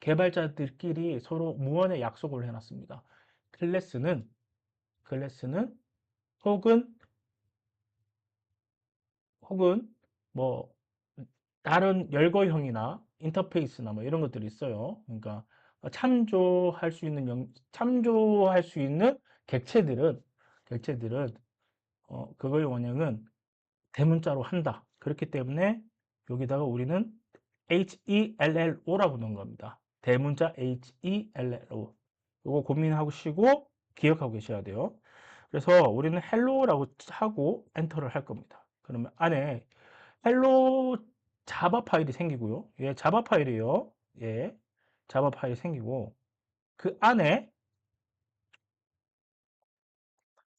개발자들끼리 서로 무언의 약속을 해놨습니다. 클래스는 클래스는 혹은 혹은 뭐 다른 열거형이나 인터페이스나 뭐 이런 것들이 있어요. 그러니까 참조할 수 있는 객체들은 그거의 원형은 대문자로 한다. 그렇기 때문에 여기다가 우리는 HELLO라고 넣은 겁니다. 대문자 HELLO. 이거 고민하시고 기억하고 계셔야 돼요. 그래서 우리는 헬로라고 하고 엔터를 할 겁니다. 그러면 안에 헬로 자바 파일이 생기고요. 예, 자바 파일이에요. 예, 자바 파일이 생기고 그 안에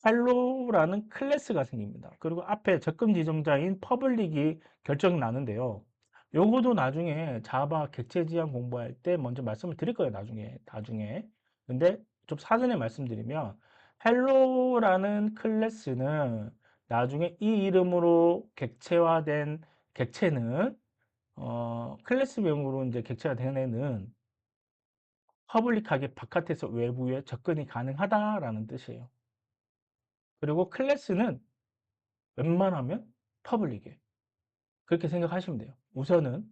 팔로우라는 클래스가 생깁니다. 그리고 앞에 접근 지정자인 퍼블릭이 결정이 나는데요. 요거도 나중에 자바 객체 지향 공부할 때 먼저 말씀을 드릴 거예요. 나중에. 근데 좀 사전에 말씀드리면 헬로라는 클래스는 나중에 이 이름으로 객체화된 객체는 클래스명으로 이제 객체가 된 애는 퍼블릭하게 바깥에서 외부에 접근이 가능하다라는 뜻이에요. 그리고 클래스는 웬만하면 퍼블릭이에요. 그렇게 생각하시면 돼요. 우선은.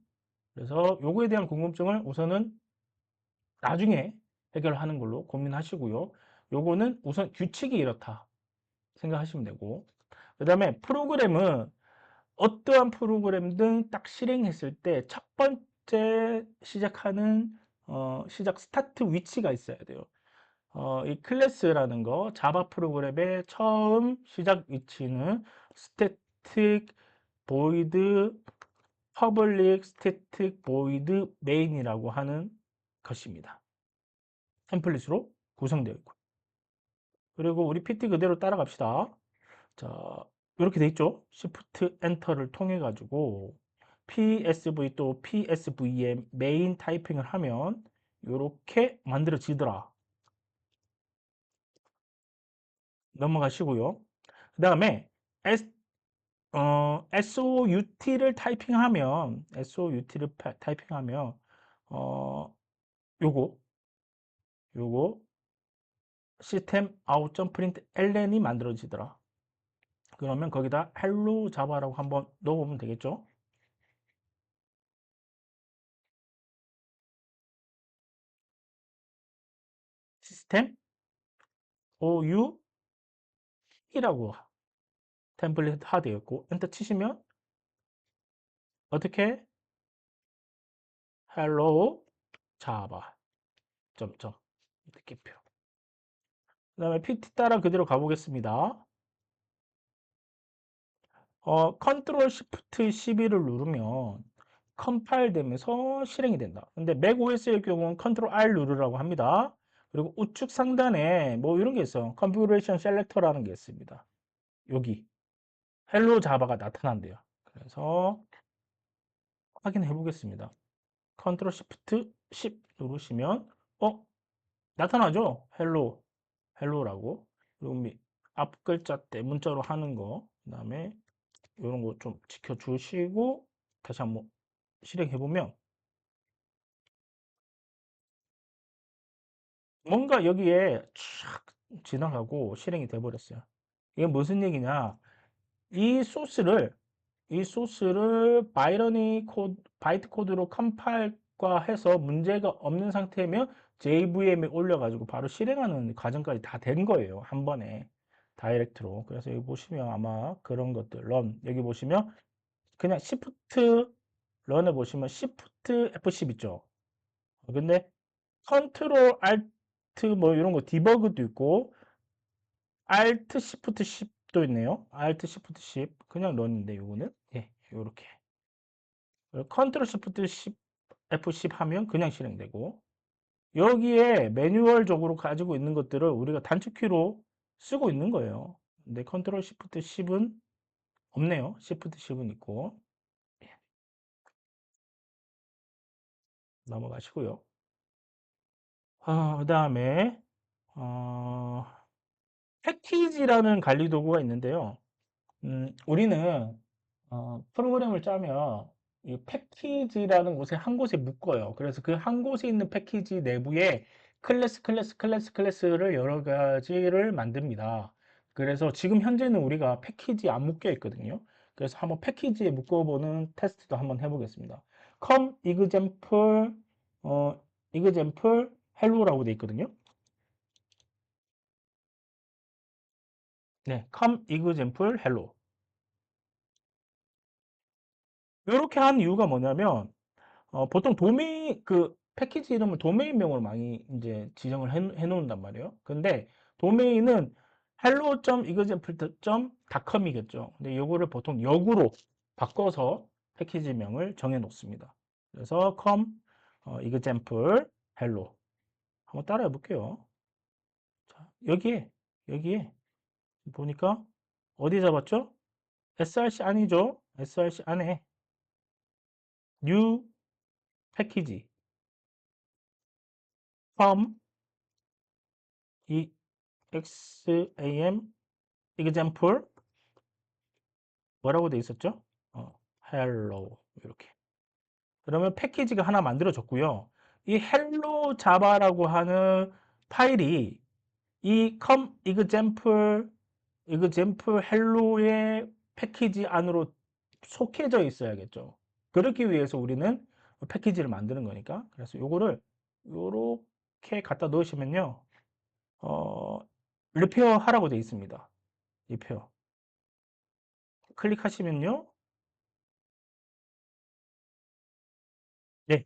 그래서 요거에 대한 궁금증을 우선은 나중에 해결하는 걸로 고민하시고요. 요거는 우선 규칙이 이렇다 생각하시면 되고 그 다음에 프로그램은 어떠한 프로그램든 딱 실행했을 때 첫 번째 시작하는 시작 스타트 위치가 있어야 돼요. 이 클래스라는 거 자바 프로그램의 처음 시작 위치는 스태틱 보이드 퍼블릭 스태틱 보이드 메인이라고 하는 것입니다. 템플릿으로 구성되어 있고 그리고 우리 PT 그대로 따라갑시다. 자, 이렇게 돼 있죠. Shift 엔터를 통해 가지고 PSV 또 PSV의 메인 타이핑을 하면 이렇게 만들어지더라. 넘어가시고요. 그 다음에 SOUT를 타이핑하면 어, 요거 요거 시스템 아웃 점 프린트 ln이 만들어지더라. 그러면 거기다 헬로 자바라고 한번 넣어보면 되겠죠. 시스템 OUT이라고 템플릿 하되어 있고 엔터 치시면 어떻게 헬로 자바 점점 느낌표. 그 다음에 PT 따라 그대로 가보겠습니다. 컨트롤 시프트 12를 누르면 컴파일 되면서 실행이 된다. 근데 맥 OS의 경우는 컨트롤 R 누르라고 합니다. 그리고 우측 상단에 뭐 이런 게 있어. 컨피그레이션 셀렉터라는 게 있습니다. 여기 헬로 자바가 나타난대요. 그래서 확인해 보겠습니다. 컨트롤 시프트 10 누르시면 나타나죠? 헬로라고. 그리고 앞 글자 때 문자로 하는 거, 그다음에 이런 거 좀 지켜주시고 다시 한번 실행해 보면 뭔가 여기에 촥 지나가고 실행이 돼 버렸어요. 이게 무슨 얘기냐? 이 소스를 바이트 코드로 컴파일과 해서 문제가 없는 상태면 JVM에 올려가지고 바로 실행하는 과정까지 다 된 거예요. 한 번에. 다이렉트로. 그래서 여기 보시면 아마 그런 것들, 런, 여기 보시면 그냥 시프트 런에 보시면 시프트 F10 있죠. 근데 컨트롤 알트 뭐 이런 거 디버그도 있고 알트 시프트 10도 있네요. 알트 시프트 10 그냥 런인데 요거는 예, 요렇게. 컨트롤 시프트 10 F10 하면 그냥 실행되고 여기에 매뉴얼적으로 가지고 있는 것들을 우리가 단축키로 쓰고 있는 거예요. 근데 컨트롤 시프트 10은 없네요. 시프트 10은 있고 넘어가시고요. 그다음에 어, 패키지라는 관리 도구가 있는데요. 우리는 프로그램을 짜면 이 패키지라는 곳에 한 곳에 묶어요. 그래서 그 한 곳에 있는 패키지 내부에 클래스를 여러 가지를 만듭니다. 그래서 지금 현재는 우리가 패키지 안 묶여 있거든요. 그래서 한번 패키지에 묶어보는 테스트도 한번 해보겠습니다. com example example hello라고 돼 있거든요. 네, com example hello. 이렇게 한 이유가 뭐냐면 보통 도메인 그 패키지 이름을 도메인명으로 많이 이제 지정을 해 놓는단 말이에요. 근데 도메인은 hello.example.com이겠죠. 근데 이거를 보통 역으로 바꿔서 패키지명을 정해 놓습니다. 그래서 com example hello 한번 따라해 볼게요. 자, 여기에 보니까 어디 잡았죠? src 아니죠? src 안에 new 패키지 from exam example 뭐라고 돼 있었죠? hello 이렇게. 그러면 패키지가 하나 만들어졌고요. 이 hello java라고 하는 파일이 이 com example hello의 패키지 안으로 속해져 있어야겠죠. 그렇기 위해서 우리는 패키지를 만드는 거니까. 그래서 요거를 요렇게 갖다 놓으시면요. 어, 리페어 하라고 돼 있습니다. 리페어. 클릭하시면요. 네.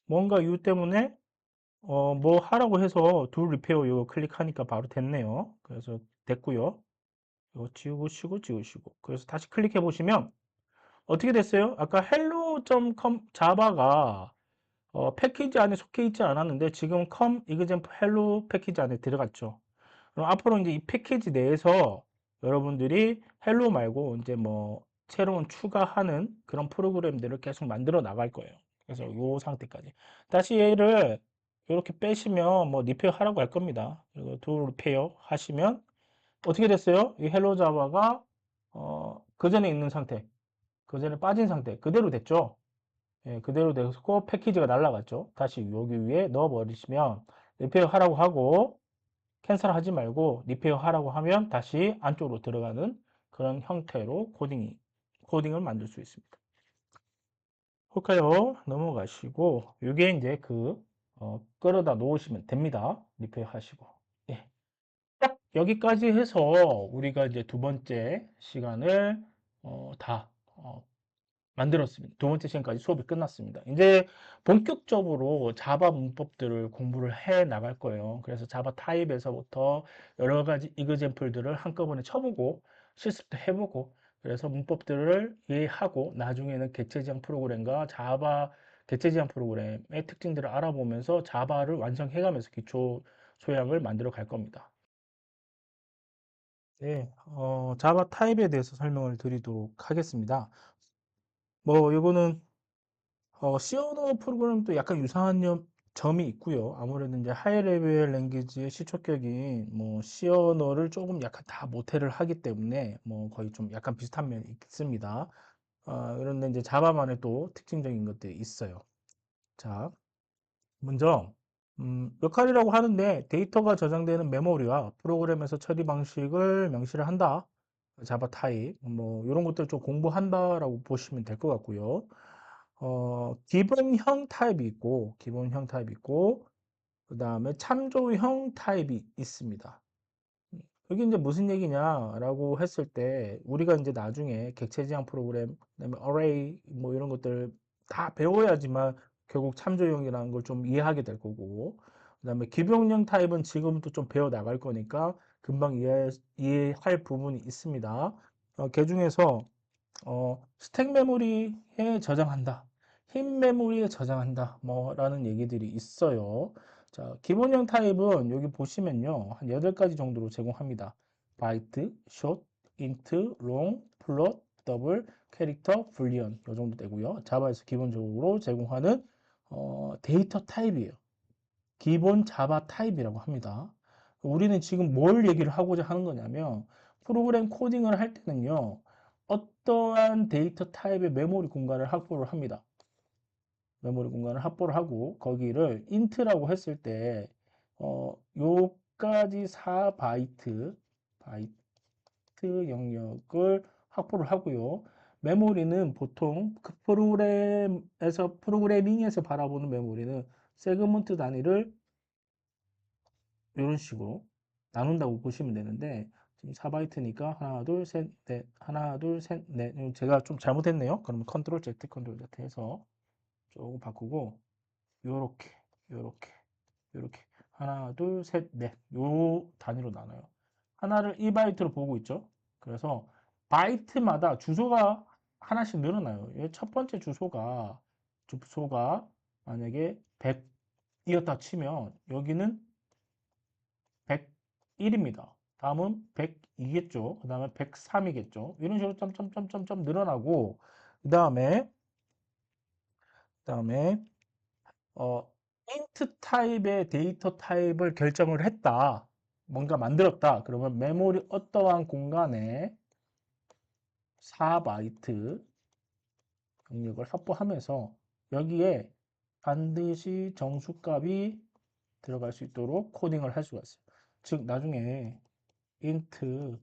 뭔가 이유 때문에 뭐 하라고 해서 do 리페어 이거 클릭하니까 바로 됐네요. 그래서 됐고요. 이거 지우시고 그래서 다시 클릭해 보시면 어떻게 됐어요? 아까 hello.com 자바가 패키지 안에 속해 있지 않았는데 지금 com example hello 패키지 안에 들어갔죠. 그럼 앞으로 이제 이 패키지 내에서 여러분들이 헬로 말고 이제 뭐 새로운 추가하는 그런 프로그램들을 계속 만들어 나갈 거예요. 그래서 요 상태까지. 다시 얘를 이렇게 빼시면 뭐 리페어 하라고 할 겁니다. 그리고 도 리페어 하시면 어떻게 됐어요? 이 헬로 자바가 그 전에 있는 상태, 그 전에 빠진 상태 그대로 됐죠. 예, 그대로 됐고 패키지가 날라갔죠. 다시 여기 위에 넣어 버리시면 리페어 하라고 하고 캔슬하지 말고 리페어 하라고 하면 다시 안쪽으로 들어가는 그런 형태로 코딩을 만들 수 있습니다. 볼까요? 넘어가시고 이게 이제 끌어다 놓으시면 됩니다. 리페어 하시고 예, 딱 여기까지 해서 우리가 이제 두 번째 시간을 다 만들었습니다. 두 번째 시간까지 수업이 끝났습니다. 이제 본격적으로 자바 문법들을 공부를 해 나갈 거예요. 그래서 자바 타입에서부터 여러 가지 이그젠플들을 한꺼번에 쳐보고 실습도 해보고 그래서 문법들을 이해하고 나중에는 객체지향 프로그램과 자바 객체지향 프로그램의 특징들을 알아보면서 자바를 완성해가면서 기초 소양을 만들어 갈 겁니다. 네, 자바 타입에 대해서 설명을 드리도록 하겠습니다. 뭐, 이거는 C 언어 프로그램도 약간 유사한 점이 있고요. 아무래도 이제 하이 레벨 랭귀지의 시초격인 뭐 C 언어를 조금 약간 다 모태를 하기 때문에 뭐 거의 좀 약간 비슷한 면이 있습니다. 그런데 이제 자바만의 또 특징적인 것들이 있어요. 자, 먼저 역할이라고 하는데 데이터가 저장되는 메모리와 프로그램에서 처리 방식을 명시를 한다. 자바 타입 뭐 이런 것들 좀 공부한다라고 보시면 될 것 같고요. 기본형 타입이 있고, 그 다음에 참조형 타입이 있습니다. 여기 이제 무슨 얘기냐라고 했을 때 우리가 이제 나중에 객체 지향 프로그램, 그다음에 array 뭐 이런 것들 다 배워야지만 결국 참조형이라는 걸 좀 이해하게 될 거고, 그다음에 기본형 타입은 지금부터 좀 배워 나갈 거니까 금방 이해할 부분이 있습니다. 그 중에서 스택 메모리에 저장한다, 흰 메모리에 저장한다, 뭐라는 얘기들이 있어요. 자, 기본형 타입은 여기 보시면요, 한 8가지 정도로 제공합니다. 바이트, 숏, 인트, 롱, 플롯, 더블, 캐릭터, 불리언 이 정도 되고요. 자바에서 기본적으로 제공하는 데이터 타입이에요. 기본 자바 타입이라고 합니다. 우리는 지금 뭘 얘기를 하고자 하는 거냐면, 프로그램 코딩을 할 때는요, 어떠한 데이터 타입의 메모리 공간을 확보를 합니다. 메모리 공간을 확보를 하고 거기를 int라고 했을 때 요까지 4바이트 영역을 확보를 하고요. 메모리는 보통 그 프로그래밍에서 바라보는 메모리는 세그먼트 단위를 이런 식으로 나눈다고 보시면 되는데, 지금 4바이트니까 하나, 둘, 셋, 넷, 하나, 둘, 셋, 넷. 제가 좀 잘못했네요. 그러면 컨트롤 Z, 컨트롤 Z 해서 조금 바꾸고, 요렇게, 요렇게, 요렇게. 하나, 둘, 셋, 넷. 요 단위로 나눠요. 하나를 2바이트로 보고 있죠. 그래서 바이트마다 주소가 하나씩 늘어나요. 첫 번째 주소가 만약에 100이었다 치면 여기는 101입니다. 다음은 102겠죠. 그 다음에 103이겠죠. 이런 식으로 점점점점점 늘어나고, 그 다음에 어, int 타입의 데이터 타입을 결정을 했다. 뭔가 만들었다. 그러면 메모리 어떠한 공간에 4바이트 영역을 확보하면서 여기에 반드시 정수값이 들어갈 수 있도록 코딩을 할 수가 있어요. 즉 나중에 int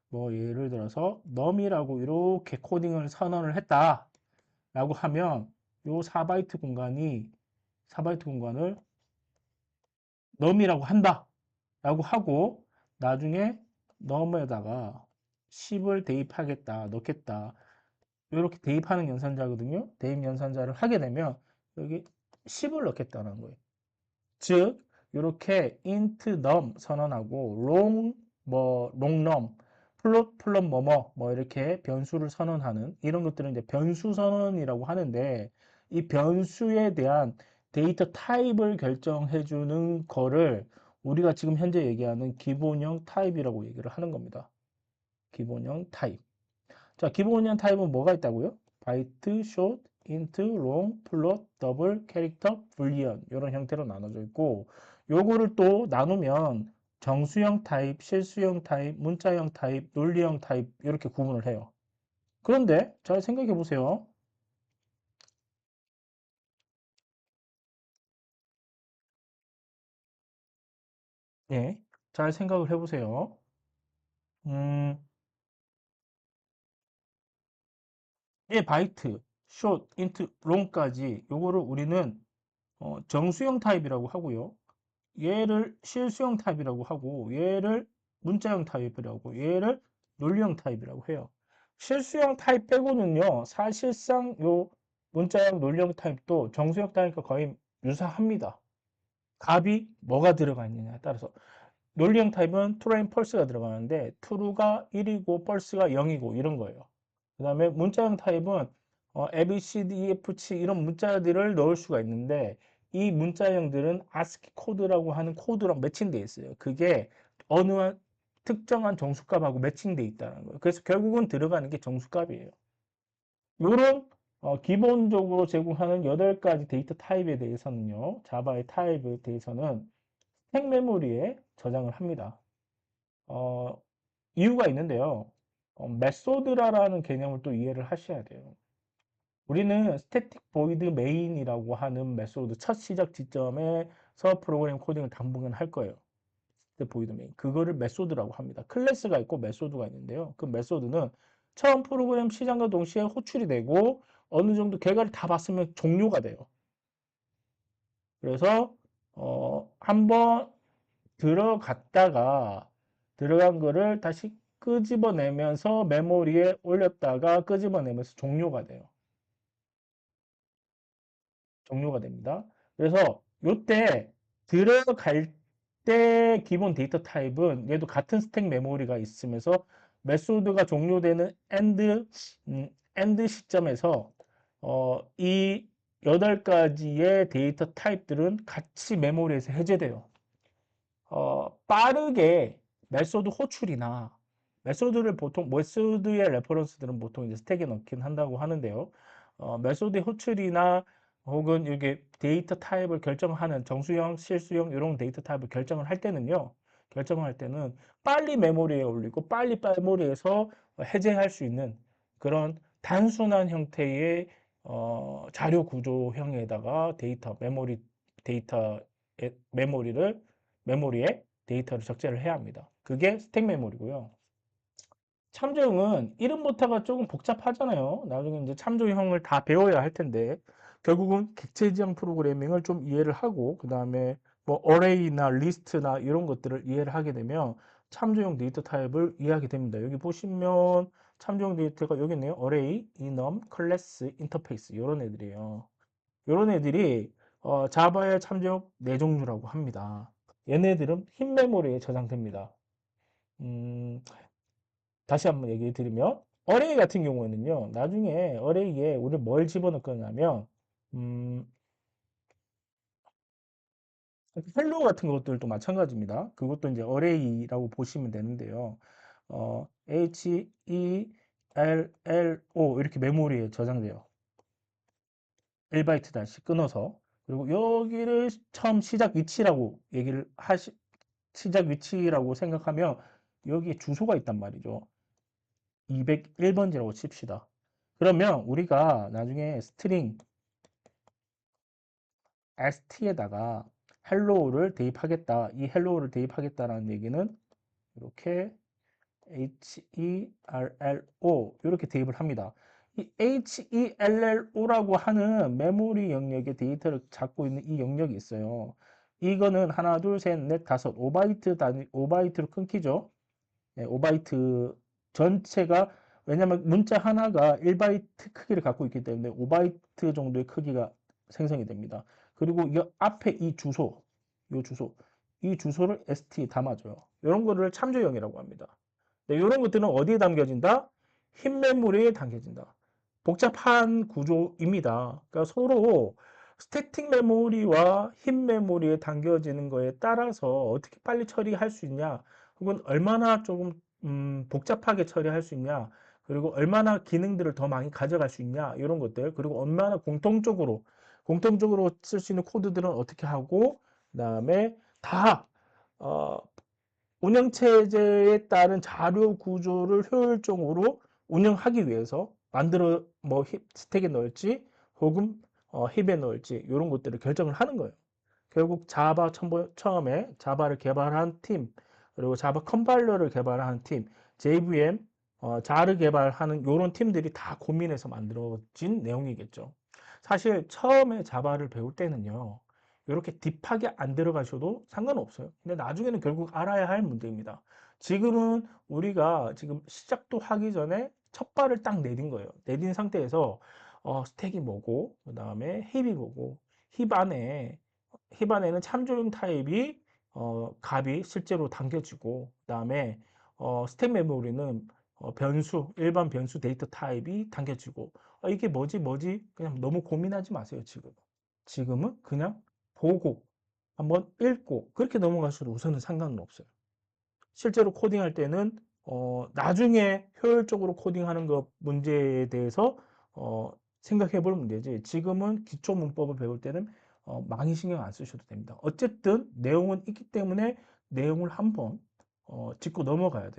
뭐 예를 들어서 num이라고 이렇게 코딩을 선언을 했다라고 하면 요 4바이트 공간을 num이라고 한다라고 하고, 나중에 num에다가 10을 대입하겠다, 넣겠다, 이렇게 대입하는 연산자거든요. 대입 연산자를 하게 되면 여기 10을 넣겠다는 거예요. 즉 이렇게 int num 선언하고 long num, 플롯 뭐뭐 이렇게 변수를 선언하는 이런 것들은 이제 변수 선언이라고 하는데, 이 변수에 대한 데이터 타입을 결정해 주는 거를 우리가 지금 현재 얘기하는 기본형 타입이라고 얘기를 하는 겁니다. 기본형 타입. 자, 기본형 타입은 뭐가 있다고요? 바이트, 숏, 인트, 롱, 플롯, 더블, 캐릭터, 불리언 이런 형태로 나눠져 있고, 요거를 또 나누면 정수형 타입, 실수형 타입, 문자형 타입, 논리형 타입 이렇게 구분을 해요. 그런데 잘 생각해 보세요. 예, 잘 생각을 해보세요. 음, 예, 바이트, 숏, 인트, 롱까지 요거를 우리는 정수형 타입이라고 하고요. 얘를 실수형 타입이라고 하고, 얘를 문자형 타입이라고, 얘를 논리형 타입이라고 해요. 실수형 타입 빼고는요, 사실상 요 문자형 논리형 타입도 정수형 타입과 거의 유사합니다. 값이 뭐가 들어가 있느냐에 따라서. 논리형 타입은 true and false가 들어가는데 true가 1이고 false가 0이고 이런 거예요. 그 다음에 문자형 타입은 A, B, C, D, E, F, G 이런 문자들을 넣을 수가 있는데, 이 문자형들은 ASCII 코드라고 하는 코드랑 매칭되어 있어요. 그게 어느 한 특정한 정수값하고 매칭되어 있다는 거예요. 그래서 결국은 들어가는 게 정수값이에요. 이런 기본적으로 제공하는 8가지 데이터 타입에 대해서는요, 자바의 타입에 대해서는 스택 메모리에 저장을 합니다. 어, 이유가 있는데요. 메소드라는 개념을 또 이해를 하셔야 돼요. 우리는 스태틱 보이드 메인이라고 하는 메소드 첫 시작 지점에서 프로그램 코딩을 당분간 할 거예요. 스태틱 보이드 메인. 그거를 메소드라고 합니다. 클래스가 있고 메소드가 있는데요. 그 메소드는 처음 프로그램 시작과 동시에 호출이 되고 어느 정도 결과를 다 봤으면 종료가 돼요. 그래서 한번 들어갔다가 들어간 거를 다시 끄집어내면서 메모리에 올렸다가 끄집어내면서 종료가 돼요. 종료가 됩니다. 그래서 요때 들어갈 때 기본 데이터 타입은 얘도 같은 스택 메모리가 있으면서 메소드가 종료되는 엔드 시점에서 이 8가지의 데이터 타입들은 같이 메모리에서 해제돼요. 빠르게 메소드 호출이나 메소드의 레퍼런스들은 보통 이제 스택에 넣긴 한다고 하는데요. 메소드 호출이나 혹은 이게 데이터 타입을 결정하는 정수형, 실수형 이런 데이터 타입을 결정을 할 때는요. 결정을 할 때는 빨리 메모리에 올리고 빨리 메모리에서 해제할 수 있는 그런 단순한 형태의 자료 구조형에다가 데이터 메모리에 데이터를 적재를 해야 합니다. 그게 스택 메모리고요. 참조형은 이름부터가 조금 복잡하잖아요. 나중에 이제 참조형을 다 배워야 할 텐데 결국은 객체 지향 프로그래밍을 좀 이해를 하고 그 다음에 뭐 어레이나 리스트나 이런 것들을 이해를 하게 되면 참조형 데이터 타입을 이해하게 됩니다. 여기 보시면 참조형 데이터가 여기 있네요. 어레이, 이넘, 클래스, 인터페이스 이런 애들이에요. 이런 애들이 자바의 참조형 4종류라고 합니다. 얘네들은 흰 메모리에 저장됩니다. 음, 다시 한번 얘기해 드리면 어레이 같은 경우에는요. 나중에 어레이에 우리 뭘 집어넣을 거냐면 음, 헬로 같은 것들도 마찬가지입니다. 그것도 이제 어레이라고 보시면 되는데요. HELLO 이렇게 메모리에 저장돼요. 1바이트 다시 끊어서 그리고 여기를 처음 시작 위치라고 생각하면 여기에 주소가 있단 말이죠. 201번지라고 칩시다. 그러면 우리가 나중에 스트링 st에다가 hello를 대입하겠다. 이 hello를 대입하겠다라는 얘기는 이렇게 HELLO 이렇게 대입을 합니다. 이 HELLO라고 하는 메모리 영역의 데이터를 잡고 있는 이 영역이 있어요. 이거는 하나, 둘, 셋, 넷, 다섯, 5바이트로 끊기죠. 5바이트 전체가 왜냐하면 문자 하나가 1바이트 크기를 갖고 있기 때문에 5바이트 정도의 크기가 생성이 됩니다. 그리고 이 앞에 이 주소를 ST에 담아줘요. 이런 거를 참조형이라고 합니다. 네, 이런 것들은 어디에 담겨진다? 흰 메모리에 담겨진다. 복잡한 구조입니다. 그러니까 서로 스태틱 메모리와 흰 메모리에 담겨지는 거에 따라서 어떻게 빨리 처리할 수 있냐, 혹은 얼마나 조금 복잡하게 처리할 수 있냐, 그리고 얼마나 기능들을 더 많이 가져갈 수 있냐, 이런 것들, 그리고 얼마나 공통적으로 쓸 수 있는 코드들은 어떻게 하고, 그다음에 다 어, 운영체제에 따른 자료 구조를 효율적으로 운영하기 위해서 뭐 스택에 넣을지 혹은 힙에 넣을지 이런 것들을 결정을 하는 거예요. 결국 처음에 자바를 개발한 팀, 그리고 자바 컴파일러를 개발한 팀, JVM, 자를 개발하는 이런 팀들이 다 고민해서 만들어진 내용이겠죠. 사실 처음에 자바를 배울 때는요, 이렇게 딥하게 안 들어가셔도 상관없어요. 근데 나중에는 결국 알아야 할 문제입니다. 지금은 우리가 지금 시작도 하기 전에 첫 발을 딱 내딘 거예요. 내딘 상태에서 스택이 뭐고, 그 다음에 힙이 뭐고, 힙 안에 힙 안에는 참조용 타입이 값이 실제로 담겨지고, 그다음에 스택 메모리는 일반 변수 데이터 타입이 담겨지고, 이게 뭐지? 그냥 너무 고민하지 마세요, 지금. 지금은 그냥 보고, 한번 읽고, 그렇게 넘어가셔도 우선은 상관은 없어요. 실제로 코딩할 때는 나중에 효율적으로 코딩하는 것 문제에 대해서 생각해 볼 문제지. 지금은 기초 문법을 배울 때는 많이 신경 안 쓰셔도 됩니다. 어쨌든 내용은 있기 때문에 내용을 한번 짚고 넘어가야 돼요.